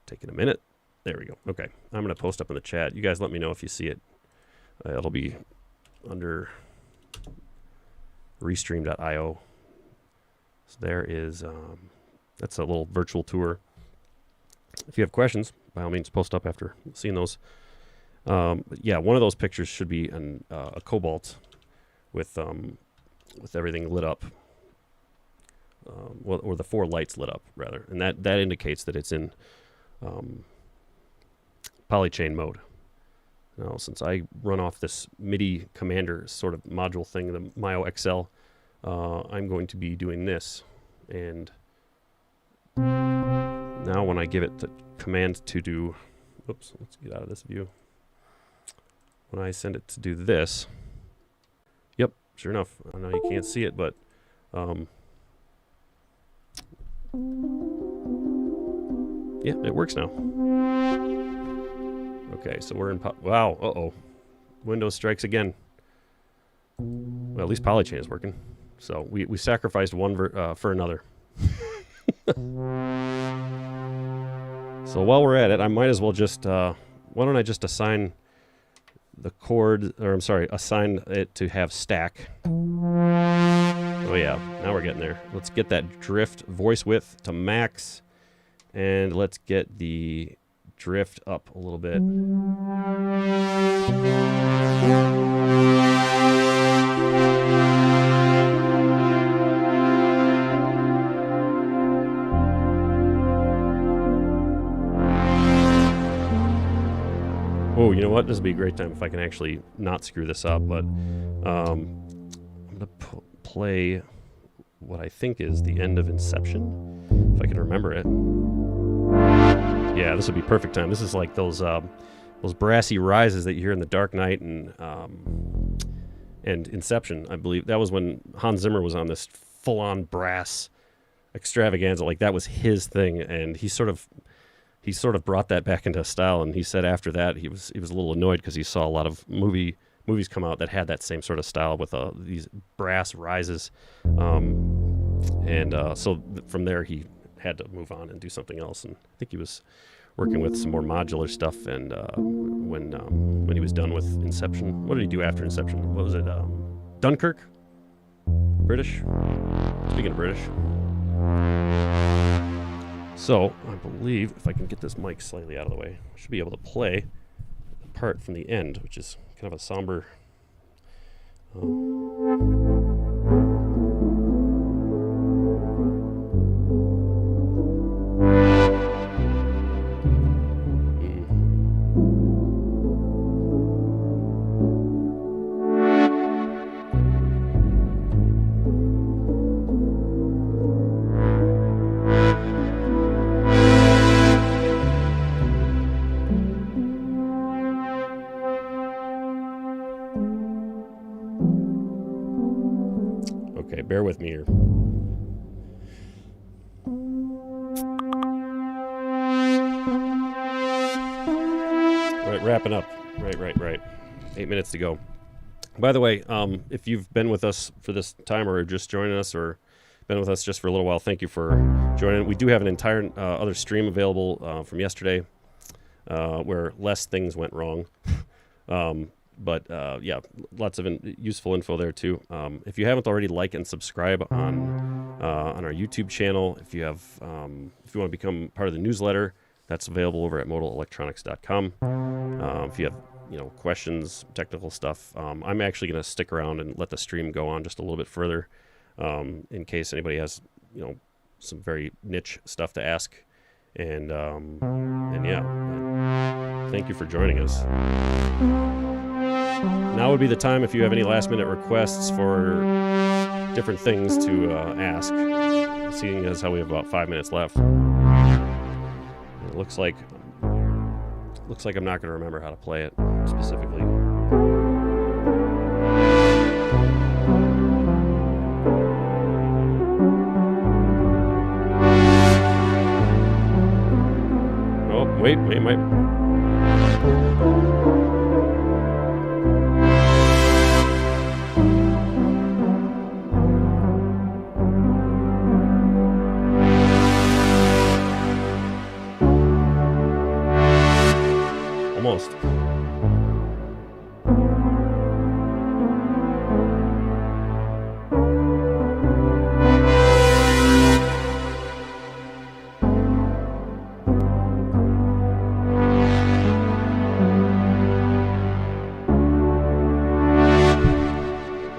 taking a minute. There we go. Okay, I'm going to post up in the chat. You guys let me know if you see it. It'll be under restream.io. So there is, that's a little virtual tour. If you have questions, by all means, post up after seeing those. Yeah, one of those pictures should be a Cobalt with everything lit up, or the 4 lights lit up, rather. And that indicates that it's in Polychain mode. Now, since I run off this MIDI commander sort of module thing, the Myo XL, I'm going to be doing this. And now when I give it the command to do, oops, let's get out of this view. When I send it to do this, yep, sure enough, I know you can't see it, but yeah, it works now. Okay, so we're in, wow, uh-oh. Windows strikes again. Well, at least Polychain is working. So we sacrificed one for another. So while we're at it, I might as well just, why don't I just assign the chord, or I'm sorry, assign it to have stack. Oh yeah, now we're getting there. Let's get that drift voice width to max, and let's get the drift up a little bit. Oh, you know what? This would be a great time if I can actually not screw this up, but I'm going to play what I think is the end of Inception, if I can remember it. Yeah, this would be perfect time. This is like those brassy rises that you hear in The Dark Knight and Inception, I believe. That was when Hans Zimmer was on this full-on brass extravaganza. Like, that was his thing, and he sort of brought that back into style. And he said after that he was a little annoyed because he saw a lot of movies come out that had that same sort of style with these brass rises, so from there he had to move on and do something else. And I think he was working with some more modular stuff. And when he was done with Inception, what did he do after Inception? What was it? Dunkirk? British? Speaking of British. So I believe if I can get this mic slightly out of the way, I should be able to play the part from the end, which is kind of a somber. Okay, bear with me here. Right, wrapping up. Right. 8 minutes to go. By the way, if you've been with us for this time or just joining us or been with us just for a little while, thank you for joining. We do have an entire other stream available from yesterday where less things went wrong. But yeah, lots of useful info there too. If you haven't already, like and subscribe on our YouTube channel. If you have, if you want to become part of the newsletter, that's available over at modalelectronics.com. If you have, questions, technical stuff, I'm actually going to stick around and let the stream go on just a little bit further, in case anybody has, some very niche stuff to ask. And yeah, thank you for joining us. Now would be the time if you have any last-minute requests for different things to ask, seeing as how we have about 5 minutes left. It looks like I'm not going to remember how to play it specifically. Oh, wait. Almost.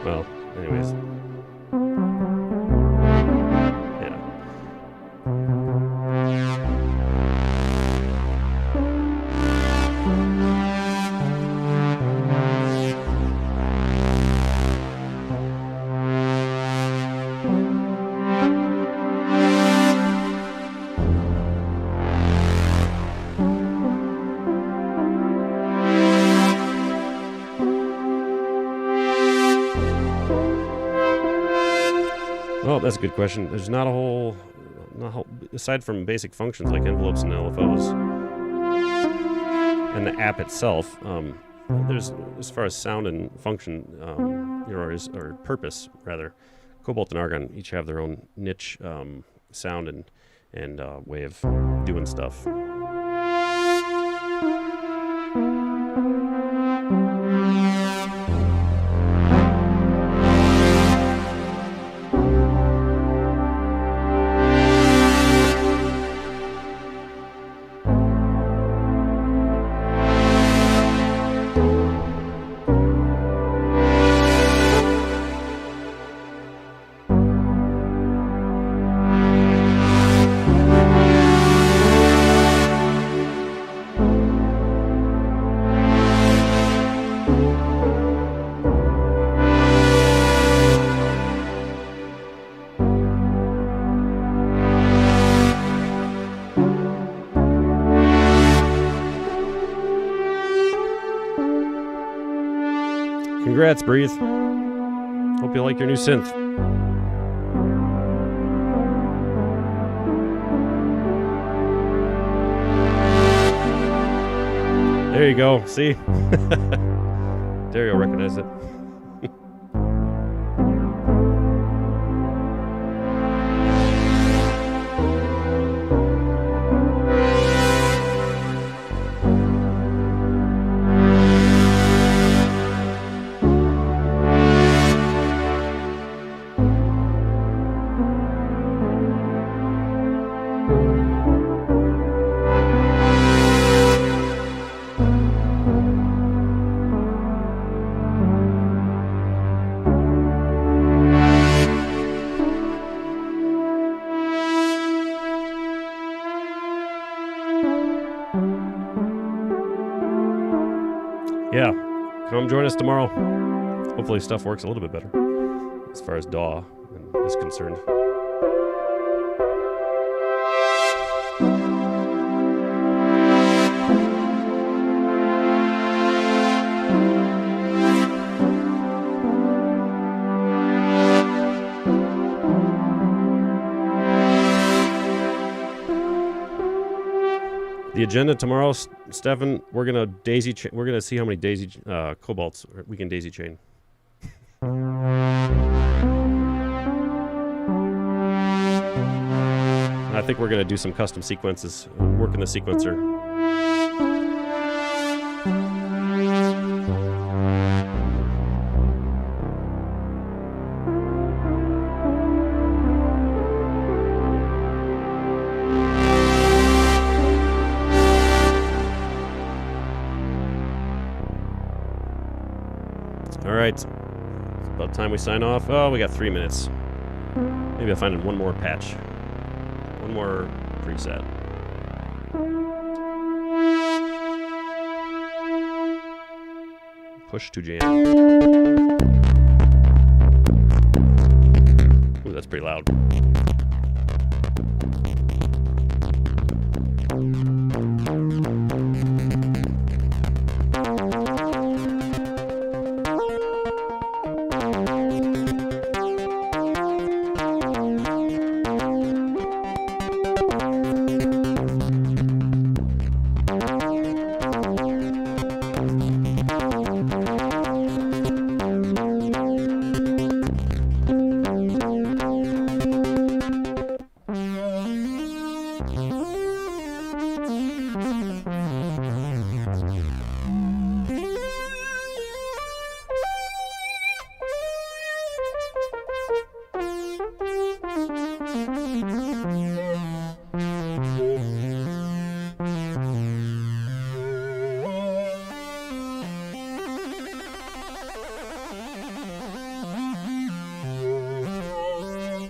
Well, anyways. Yeah. Oh, that's a good question. There's not a whole, aside from basic functions like envelopes and LFOs, and the app itself, there's, as far as sound and function, or purpose, rather, Cobalt and Argon each have their own niche sound and way of doing stuff. Congrats, Breathe. Hope you like your new synth. There you go. See? There you go. Recognize it. Yeah, come join us tomorrow. Hopefully stuff works a little bit better as far as DAW is concerned. The agenda tomorrow, Stefan, we're gonna we're gonna see how many daisy cobalts we can daisy chain. I think we're gonna do some custom sequences, work in the sequencer. All right, it's about time we sign off. Oh, we got 3 minutes. Maybe I'll find one more patch, one more preset. Push to jam. Ooh, that's pretty loud.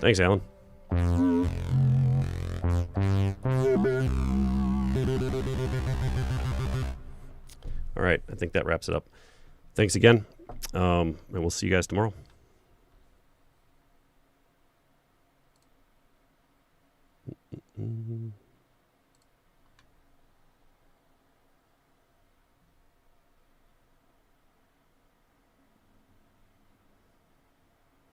Thanks, Alan. All right, I think that wraps it up. Thanks again, and we'll see you guys tomorrow. Mm-hmm.